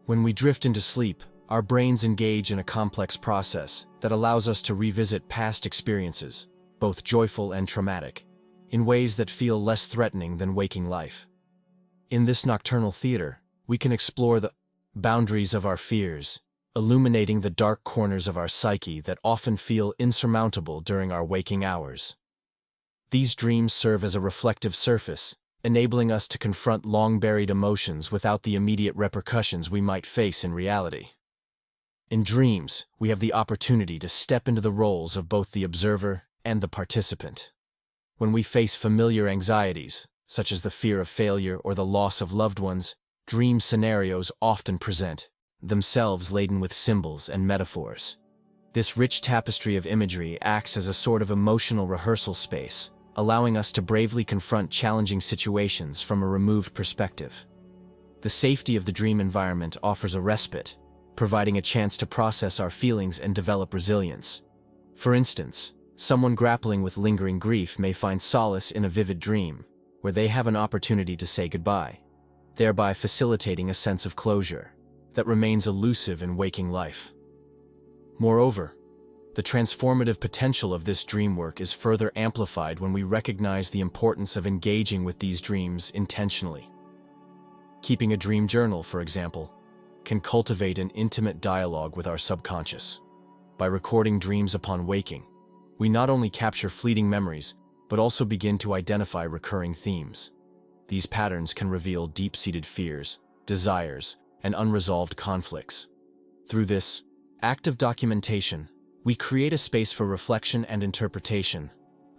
When we drift into sleep, our brains engage in a complex process that allows us to revisit past experiences, both joyful and traumatic, in ways that feel less threatening than waking life. In this nocturnal theater, we can explore the boundaries of our fears, illuminating the dark corners of our psyche that often feel insurmountable during our waking hours. These dreams serve as a reflective surface, enabling us to confront long-buried emotions without the immediate repercussions we might face in reality. In dreams, we have the opportunity to step into the roles of both the observer and the participant. When we face familiar anxieties, such as the fear of failure or the loss of loved ones, dream scenarios often present themselves laden with symbols and metaphors. This rich tapestry of imagery acts as a sort of emotional rehearsal space, allowing us to bravely confront challenging situations from a removed perspective. The safety of the dream environment offers a respite, providing a chance to process our feelings and develop resilience. For instance, someone grappling with lingering grief may find solace in a vivid dream, where they have an opportunity to say goodbye, thereby facilitating a sense of closure that remains elusive in waking life. Moreover, the transformative potential of this dream work is further amplified when we recognize the importance of engaging with these dreams intentionally. Keeping a dream journal, for example, can cultivate an intimate dialogue with our subconscious. By recording dreams upon waking, we not only capture fleeting memories, but also begin to identify recurring themes. These patterns can reveal deep-seated fears, desires, and unresolved conflicts. Through this active documentation, we create a space for reflection and interpretation,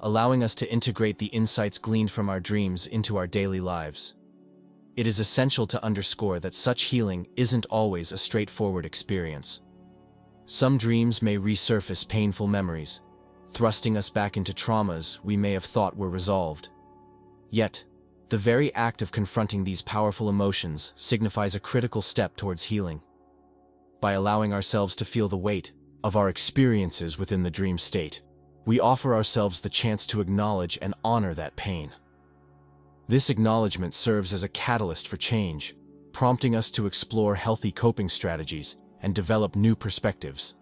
allowing us to integrate the insights gleaned from our dreams into our daily lives. It is essential to underscore that such healing isn't always a straightforward experience. Some dreams may resurface painful memories, thrusting us back into traumas we may have thought were resolved. Yet, the very act of confronting these powerful emotions signifies a critical step towards healing. By allowing ourselves to feel the weight of our experiences within the dream state, we offer ourselves the chance to acknowledge and honor that pain. This acknowledgement serves as a catalyst for change, prompting us to explore healthy coping strategies and develop new perspectives.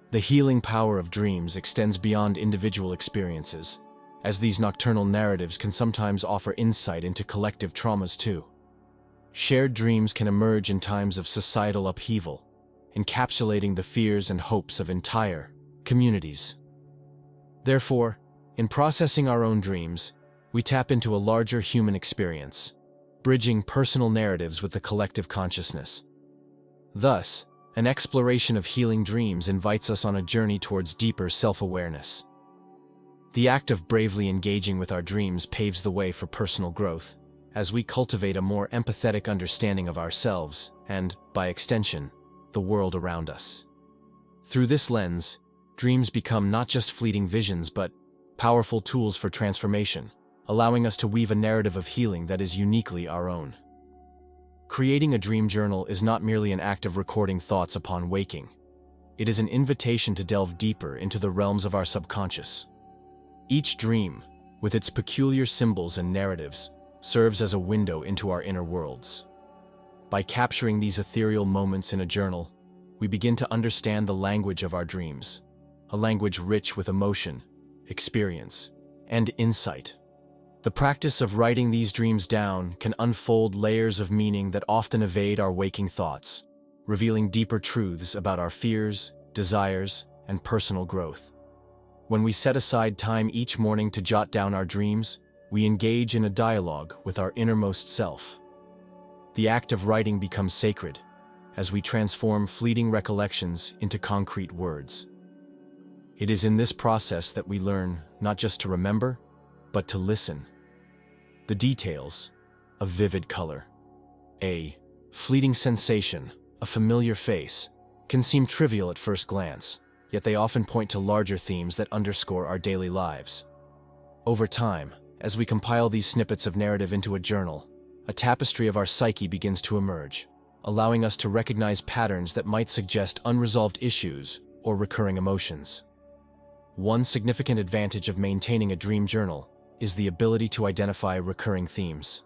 The healing power of dreams extends beyond individual experiences, as these nocturnal narratives can sometimes offer insight into collective traumas too. Shared dreams can emerge in times of societal upheaval, encapsulating the fears and hopes of entire communities. Therefore, in processing our own dreams, we tap into a larger human experience, bridging personal narratives with the collective consciousness. Thus, an exploration of healing dreams invites us on a journey towards deeper self-awareness. The act of bravely engaging with our dreams paves the way for personal growth, as we cultivate a more empathetic understanding of ourselves and, by extension, the world around us. Through this lens, dreams become not just fleeting visions but powerful tools for transformation, allowing us to weave a narrative of healing that is uniquely our own. Creating a dream journal is not merely an act of recording thoughts upon waking. It is an invitation to delve deeper into the realms of our subconscious. Each dream, with its peculiar symbols and narratives, serves as a window into our inner worlds. By capturing these ethereal moments in a journal, we begin to understand the language of our dreams, a language rich with emotion, experience, and insight. The practice of writing these dreams down can unfold layers of meaning that often evade our waking thoughts, revealing deeper truths about our fears, desires, and personal growth. When we set aside time each morning to jot down our dreams, we engage in a dialogue with our innermost self. The act of writing becomes sacred, as we transform fleeting recollections into concrete words. It is in this process that we learn not just to remember, but to listen. The details, a vivid color, a fleeting sensation, a familiar face, can seem trivial at first glance, yet they often point to larger themes that underscore our daily lives. Over time, as we compile these snippets of narrative into a journal, a tapestry of our psyche begins to emerge, allowing us to recognize patterns that might suggest unresolved issues or recurring emotions. One significant advantage of maintaining a dream journal is the ability to identify recurring themes.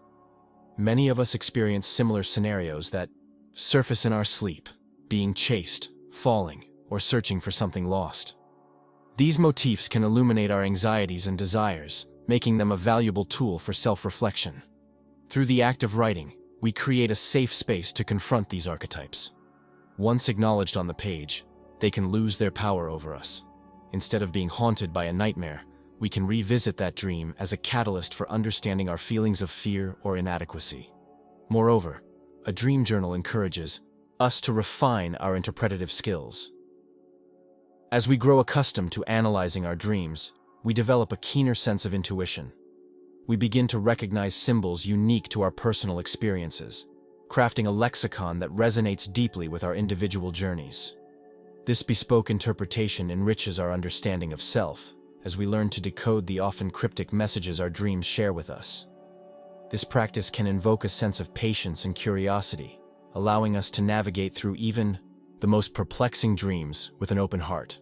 Many of us experience similar scenarios that surface in our sleep, being chased, falling, or searching for something lost. These motifs can illuminate our anxieties and desires, making them a valuable tool for self-reflection. Through the act of writing, we create a safe space to confront these archetypes. Once acknowledged on the page, they can lose their power over us. Instead of being haunted by a nightmare, we can revisit that dream as a catalyst for understanding our feelings of fear or inadequacy. Moreover, a dream journal encourages us to refine our interpretative skills. As we grow accustomed to analyzing our dreams, we develop a keener sense of intuition. We begin to recognize symbols unique to our personal experiences, crafting a lexicon that resonates deeply with our individual journeys. This bespoke interpretation enriches our understanding of self, as we learn to decode the often cryptic messages our dreams share with us. This practice can invoke a sense of patience and curiosity, allowing us to navigate through even the most perplexing dreams with an open heart.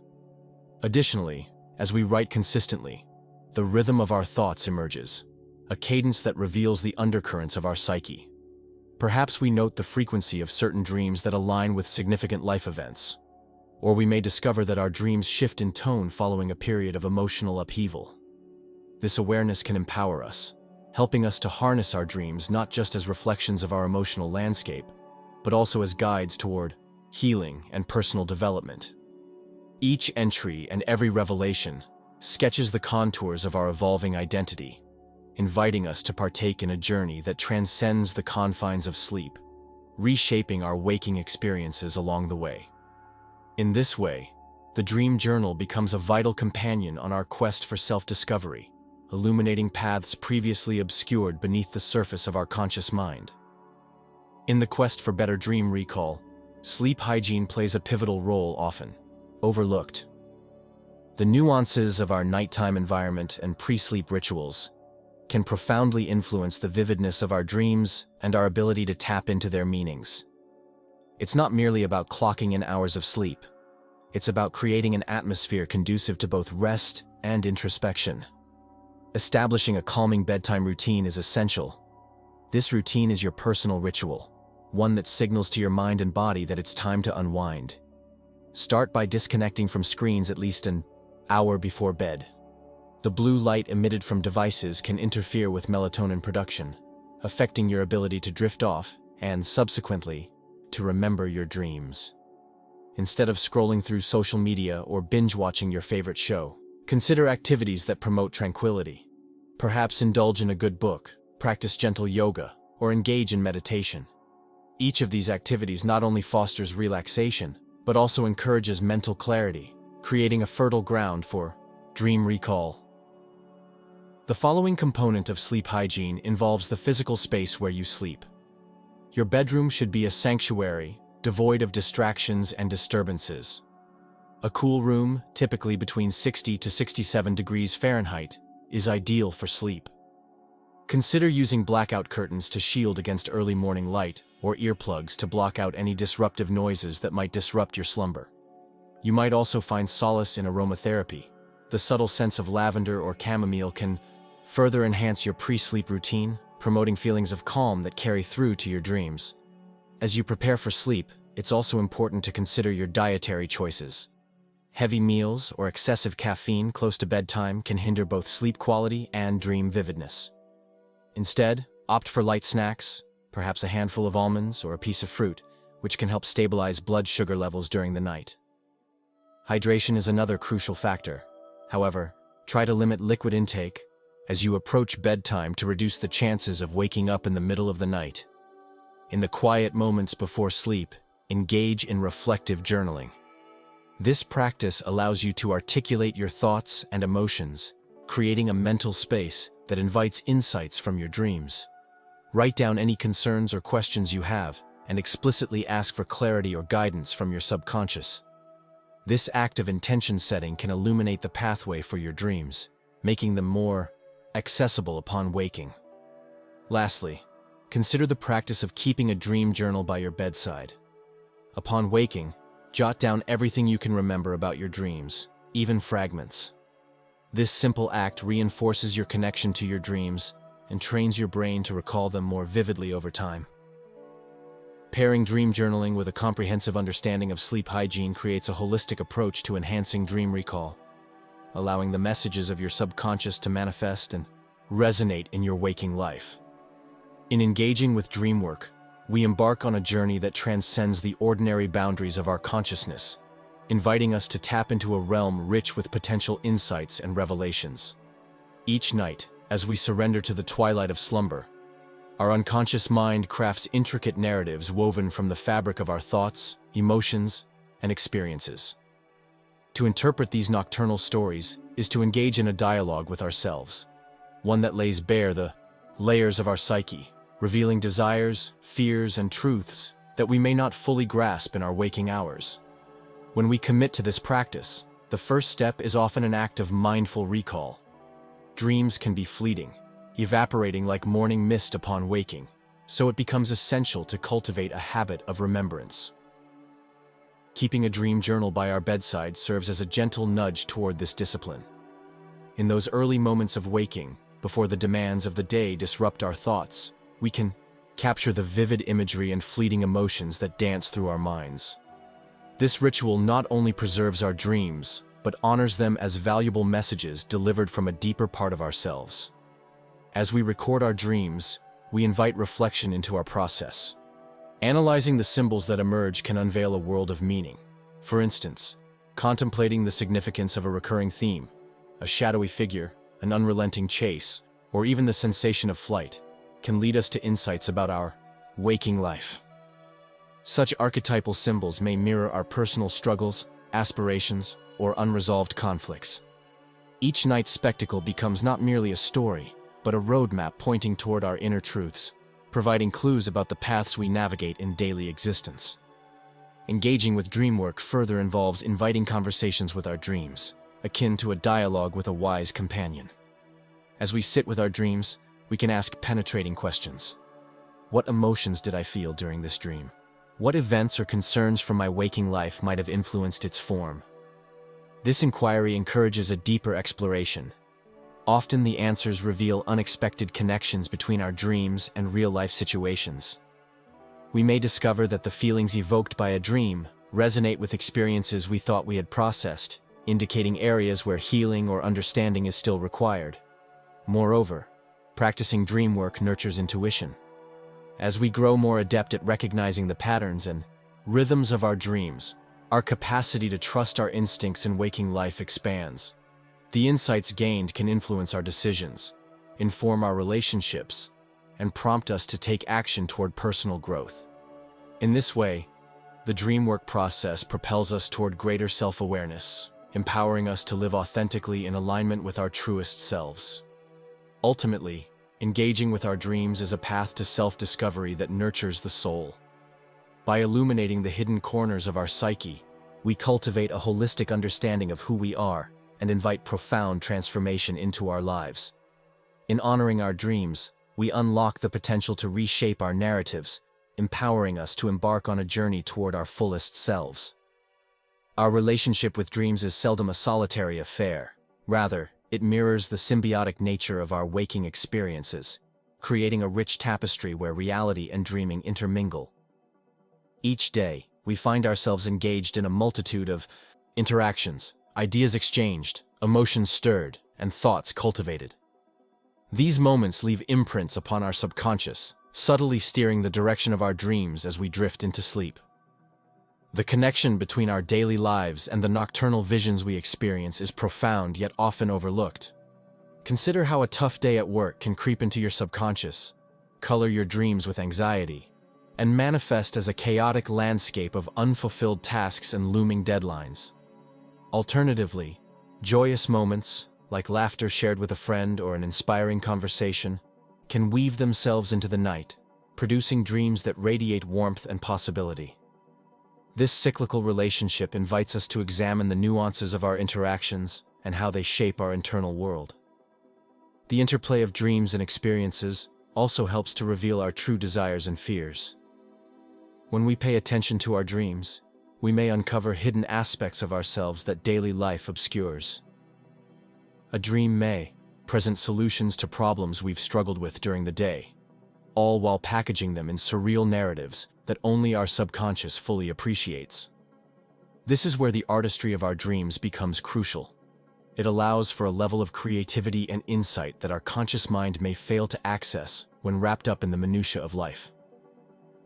Additionally, as we write consistently, the rhythm of our thoughts emerges, a cadence that reveals the undercurrents of our psyche. Perhaps we note the frequency of certain dreams that align with significant life events, or we may discover that our dreams shift in tone following a period of emotional upheaval. This awareness can empower us, helping us to harness our dreams not just as reflections of our emotional landscape, but also as guides toward healing and personal development. Each entry and every revelation sketches the contours of our evolving identity, inviting us to partake in a journey that transcends the confines of sleep, reshaping our waking experiences along the way. In this way, the dream journal becomes a vital companion on our quest for self-discovery, illuminating paths previously obscured beneath the surface of our conscious mind. In the quest for better dream recall, sleep hygiene plays a pivotal role, often overlooked. The nuances of our nighttime environment and pre-sleep rituals can profoundly influence the vividness of our dreams and our ability to tap into their meanings. It's not merely about clocking in hours of sleep. It's about creating an atmosphere conducive to both rest and introspection. Establishing a calming bedtime routine is essential. This routine is your personal ritual, one that signals to your mind and body that it's time to unwind. Start by disconnecting from screens at least an hour before bed. The blue light emitted from devices can interfere with melatonin production, affecting your ability to drift off and, subsequently, to remember your dreams. Instead of scrolling through social media or binge-watching your favorite show, consider activities that promote tranquility. Perhaps indulge in a good book, practice gentle yoga, or engage in meditation. Each of these activities not only fosters relaxation, but also encourages mental clarity, creating a fertile ground for dream recall. The following component of sleep hygiene involves the physical space where you sleep. Your bedroom should be a sanctuary, devoid of distractions and disturbances. A cool room, typically between 60 to 67 degrees Fahrenheit, is ideal for sleep. Consider using blackout curtains to shield against early morning light, or earplugs to block out any disruptive noises that might disrupt your slumber. You might also find solace in aromatherapy. The subtle scents of lavender or chamomile can further enhance your pre-sleep routine, promoting feelings of calm that carry through to your dreams. As you prepare for sleep, it's also important to consider your dietary choices. Heavy meals or excessive caffeine close to bedtime can hinder both sleep quality and dream vividness. Instead, opt for light snacks, perhaps a handful of almonds or a piece of fruit, which can help stabilize blood sugar levels during the night. Hydration is another crucial factor. However, try to limit liquid intake as you approach bedtime to reduce the chances of waking up in the middle of the night. In the quiet moments before sleep, engage in reflective journaling. This practice allows you to articulate your thoughts and emotions, creating a mental space that invites insights from your dreams. Write down any concerns or questions you have, and explicitly ask for clarity or guidance from your subconscious. This act of intention setting can illuminate the pathway for your dreams, making them more accessible upon waking. Lastly, consider the practice of keeping a dream journal by your bedside. Upon waking, jot down everything you can remember about your dreams, even fragments. This simple act reinforces your connection to your dreams and trains your brain to recall them more vividly over time. Pairing dream journaling with a comprehensive understanding of sleep hygiene creates a holistic approach to enhancing dream recall, allowing the messages of your subconscious to manifest and resonate in your waking life. In engaging with dream work, we embark on a journey that transcends the ordinary boundaries of our consciousness, inviting us to tap into a realm rich with potential insights and revelations. Each night, as we surrender to the twilight of slumber, our unconscious mind crafts intricate narratives woven from the fabric of our thoughts, emotions, and experiences. To interpret these nocturnal stories is to engage in a dialogue with ourselves, one that lays bare the layers of our psyche, revealing desires, fears, and truths that we may not fully grasp in our waking hours. When we commit to this practice, the first step is often an act of mindful recall. Dreams can be fleeting, evaporating like morning mist upon waking, so it becomes essential to cultivate a habit of remembrance. Keeping a dream journal by our bedside serves as a gentle nudge toward this discipline. In those early moments of waking, before the demands of the day disrupt our thoughts, we can capture the vivid imagery and fleeting emotions that dance through our minds. This ritual not only preserves our dreams, but honors them as valuable messages delivered from a deeper part of ourselves. As we record our dreams, we invite reflection into our process. Analyzing the symbols that emerge can unveil a world of meaning. For instance, contemplating the significance of a recurring theme, a shadowy figure, an unrelenting chase, or even the sensation of flight, can lead us to insights about our waking life. Such archetypal symbols may mirror our personal struggles, aspirations, or unresolved conflicts. Each night's spectacle becomes not merely a story, but a roadmap pointing toward our inner truths, providing clues about the paths we navigate in daily existence. Engaging with dream work further involves inviting conversations with our dreams, akin to a dialogue with a wise companion. As we sit with our dreams, we can ask penetrating questions. What emotions did I feel during this dream? What events or concerns from my waking life might have influenced its form? This inquiry encourages a deeper exploration. Often the answers reveal unexpected connections between our dreams and real-life situations. We may discover that the feelings evoked by a dream resonate with experiences we thought we had processed, indicating areas where healing or understanding is still required. Moreover, practicing dream work nurtures intuition. As we grow more adept at recognizing the patterns and rhythms of our dreams, our capacity to trust our instincts in waking life expands. The insights gained can influence our decisions, inform our relationships, and prompt us to take action toward personal growth. In this way, the dream work process propels us toward greater self-awareness, empowering us to live authentically in alignment with our truest selves. Ultimately, engaging with our dreams is a path to self-discovery that nurtures the soul. By illuminating the hidden corners of our psyche, we cultivate a holistic understanding of who we are and invite profound transformation into our lives. In honoring our dreams, we unlock the potential to reshape our narratives, empowering us to embark on a journey toward our fullest selves. Our relationship with dreams is seldom a solitary affair. Rather, it mirrors the symbiotic nature of our waking experiences, creating a rich tapestry where reality and dreaming intermingle. Each day, we find ourselves engaged in a multitude of interactions, ideas exchanged, emotions stirred, and thoughts cultivated. These moments leave imprints upon our subconscious, subtly steering the direction of our dreams as we drift into sleep. The connection between our daily lives and the nocturnal visions we experience is profound yet often overlooked. Consider how a tough day at work can creep into your subconscious, color your dreams with anxiety, and manifest as a chaotic landscape of unfulfilled tasks and looming deadlines. Alternatively, joyous moments, like laughter shared with a friend or an inspiring conversation, can weave themselves into the night, producing dreams that radiate warmth and possibility. This cyclical relationship invites us to examine the nuances of our interactions and how they shape our internal world. The interplay of dreams and experiences also helps to reveal our true desires and fears. When we pay attention to our dreams, we may uncover hidden aspects of ourselves that daily life obscures. A dream may present solutions to problems we've struggled with during the day, all while packaging them in surreal narratives that only our subconscious fully appreciates. This is where the artistry of our dreams becomes crucial. It allows for a level of creativity and insight that our conscious mind may fail to access when wrapped up in the minutiae of life.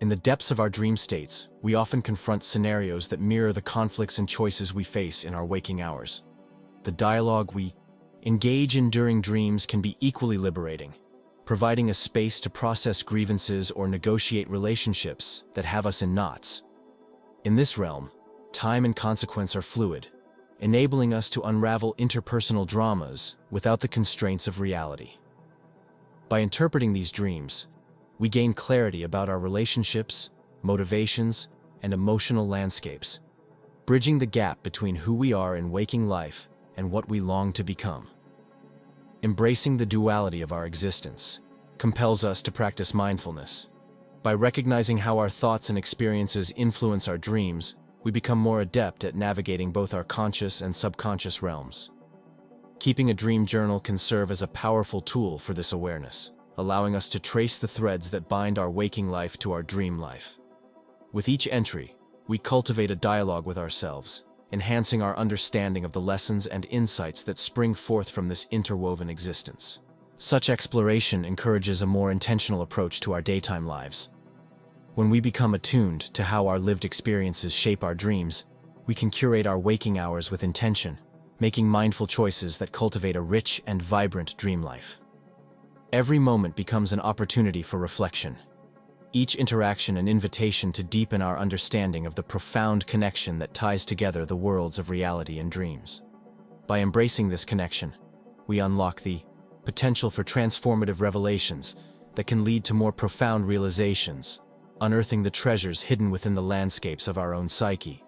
In the depths of our dream states, we often confront scenarios that mirror the conflicts and choices we face in our waking hours. The dialogue we engage in during dreams can be equally liberating, providing a space to process grievances or negotiate relationships that have us in knots. In this realm, time and consequence are fluid, enabling us to unravel interpersonal dramas without the constraints of reality. By interpreting these dreams, we gain clarity about our relationships, motivations, and emotional landscapes, bridging the gap between who we are in waking life and what we long to become. Embracing the duality of our existence compels us to practice mindfulness. By recognizing how our thoughts and experiences influence our dreams, we become more adept at navigating both our conscious and subconscious realms. Keeping a dream journal can serve as a powerful tool for this awareness, allowing us to trace the threads that bind our waking life to our dream life. With each entry, we cultivate a dialogue with ourselves, enhancing our understanding of the lessons and insights that spring forth from this interwoven existence. Such exploration encourages a more intentional approach to our daytime lives. When we become attuned to how our lived experiences shape our dreams, we can curate our waking hours with intention, making mindful choices that cultivate a rich and vibrant dream life. Every moment becomes an opportunity for reflection, each interaction an invitation to deepen our understanding of the profound connection that ties together the worlds of reality and dreams. By embracing this connection, we unlock the potential for transformative revelations that can lead to more profound realizations, unearthing the treasures hidden within the landscapes of our own psyche.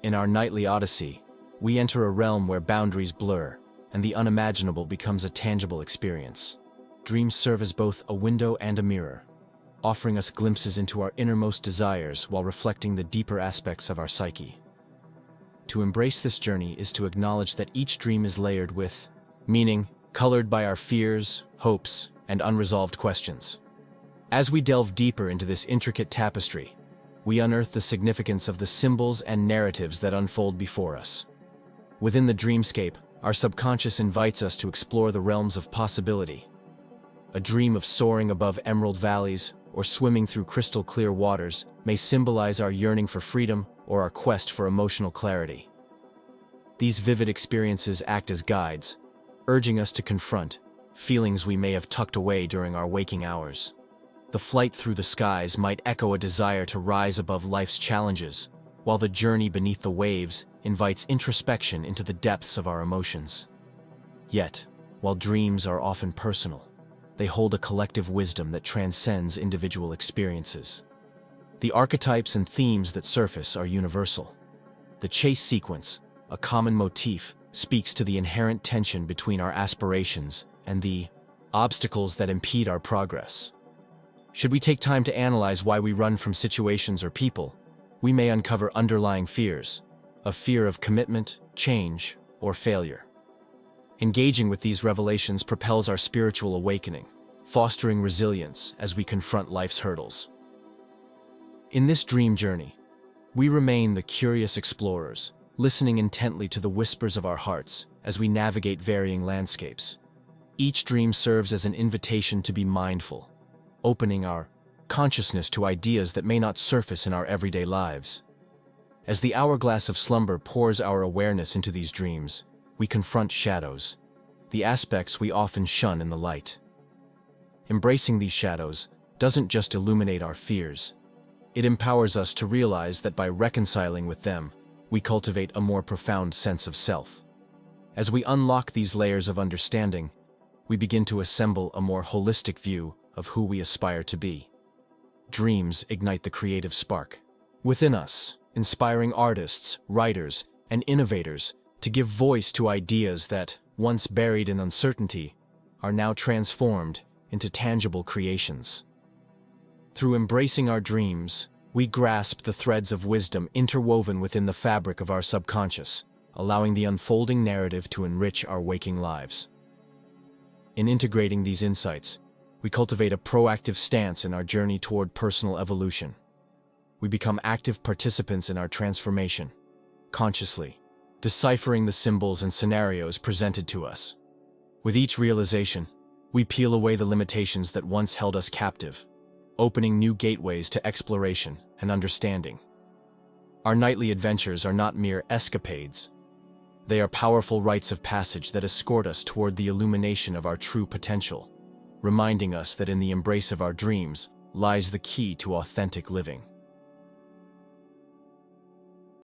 In our nightly odyssey, we enter a realm where boundaries blur, and the unimaginable becomes a tangible experience. Dreams serve as both a window and a mirror, offering us glimpses into our innermost desires while reflecting the deeper aspects of our psyche. To embrace this journey is to acknowledge that each dream is layered with meaning, colored by our fears, hopes, and unresolved questions. As we delve deeper into this intricate tapestry, we unearth the significance of the symbols and narratives that unfold before us. Within the dreamscape, our subconscious invites us to explore the realms of possibility. A dream of soaring above emerald valleys or swimming through crystal-clear waters may symbolize our yearning for freedom or our quest for emotional clarity. These vivid experiences act as guides, urging us to confront feelings we may have tucked away during our waking hours. The flight through the skies might echo a desire to rise above life's challenges, while the journey beneath the waves invites introspection into the depths of our emotions. Yet, while dreams are often personal, they hold a collective wisdom that transcends individual experiences. The archetypes and themes that surface are universal. The chase sequence, a common motif, speaks to the inherent tension between our aspirations and the obstacles that impede our progress. Should we take time to analyze why we run from situations or people, we may uncover underlying fears, a fear of commitment, change, or failure. Engaging with these revelations propels our spiritual awakening, fostering resilience as we confront life's hurdles. In this dream journey, we remain the curious explorers, listening intently to the whispers of our hearts as we navigate varying landscapes. Each dream serves as an invitation to be mindful, opening our consciousness to ideas that may not surface in our everyday lives. As the hourglass of slumber pours our awareness into these dreams, we confront shadows, the aspects we often shun in the light. Embracing these shadows doesn't just illuminate our fears, it empowers us to realize that by reconciling with them, we cultivate a more profound sense of self. As we unlock these layers of understanding, we begin to assemble a more holistic view of who we aspire to be. Dreams ignite the creative spark within us, inspiring artists, writers, and innovators to give voice to ideas that, once buried in uncertainty, are now transformed into tangible creations. Through embracing our dreams, we grasp the threads of wisdom interwoven within the fabric of our subconscious, allowing the unfolding narrative to enrich our waking lives. In integrating these insights, we cultivate a proactive stance in our journey toward personal evolution. We become active participants in our transformation, consciously deciphering the symbols and scenarios presented to us. With each realization, we peel away the limitations that once held us captive, opening new gateways to exploration and understanding. Our nightly adventures are not mere escapades. They are powerful rites of passage that escort us toward the illumination of our true potential, reminding us that in the embrace of our dreams lies the key to authentic living.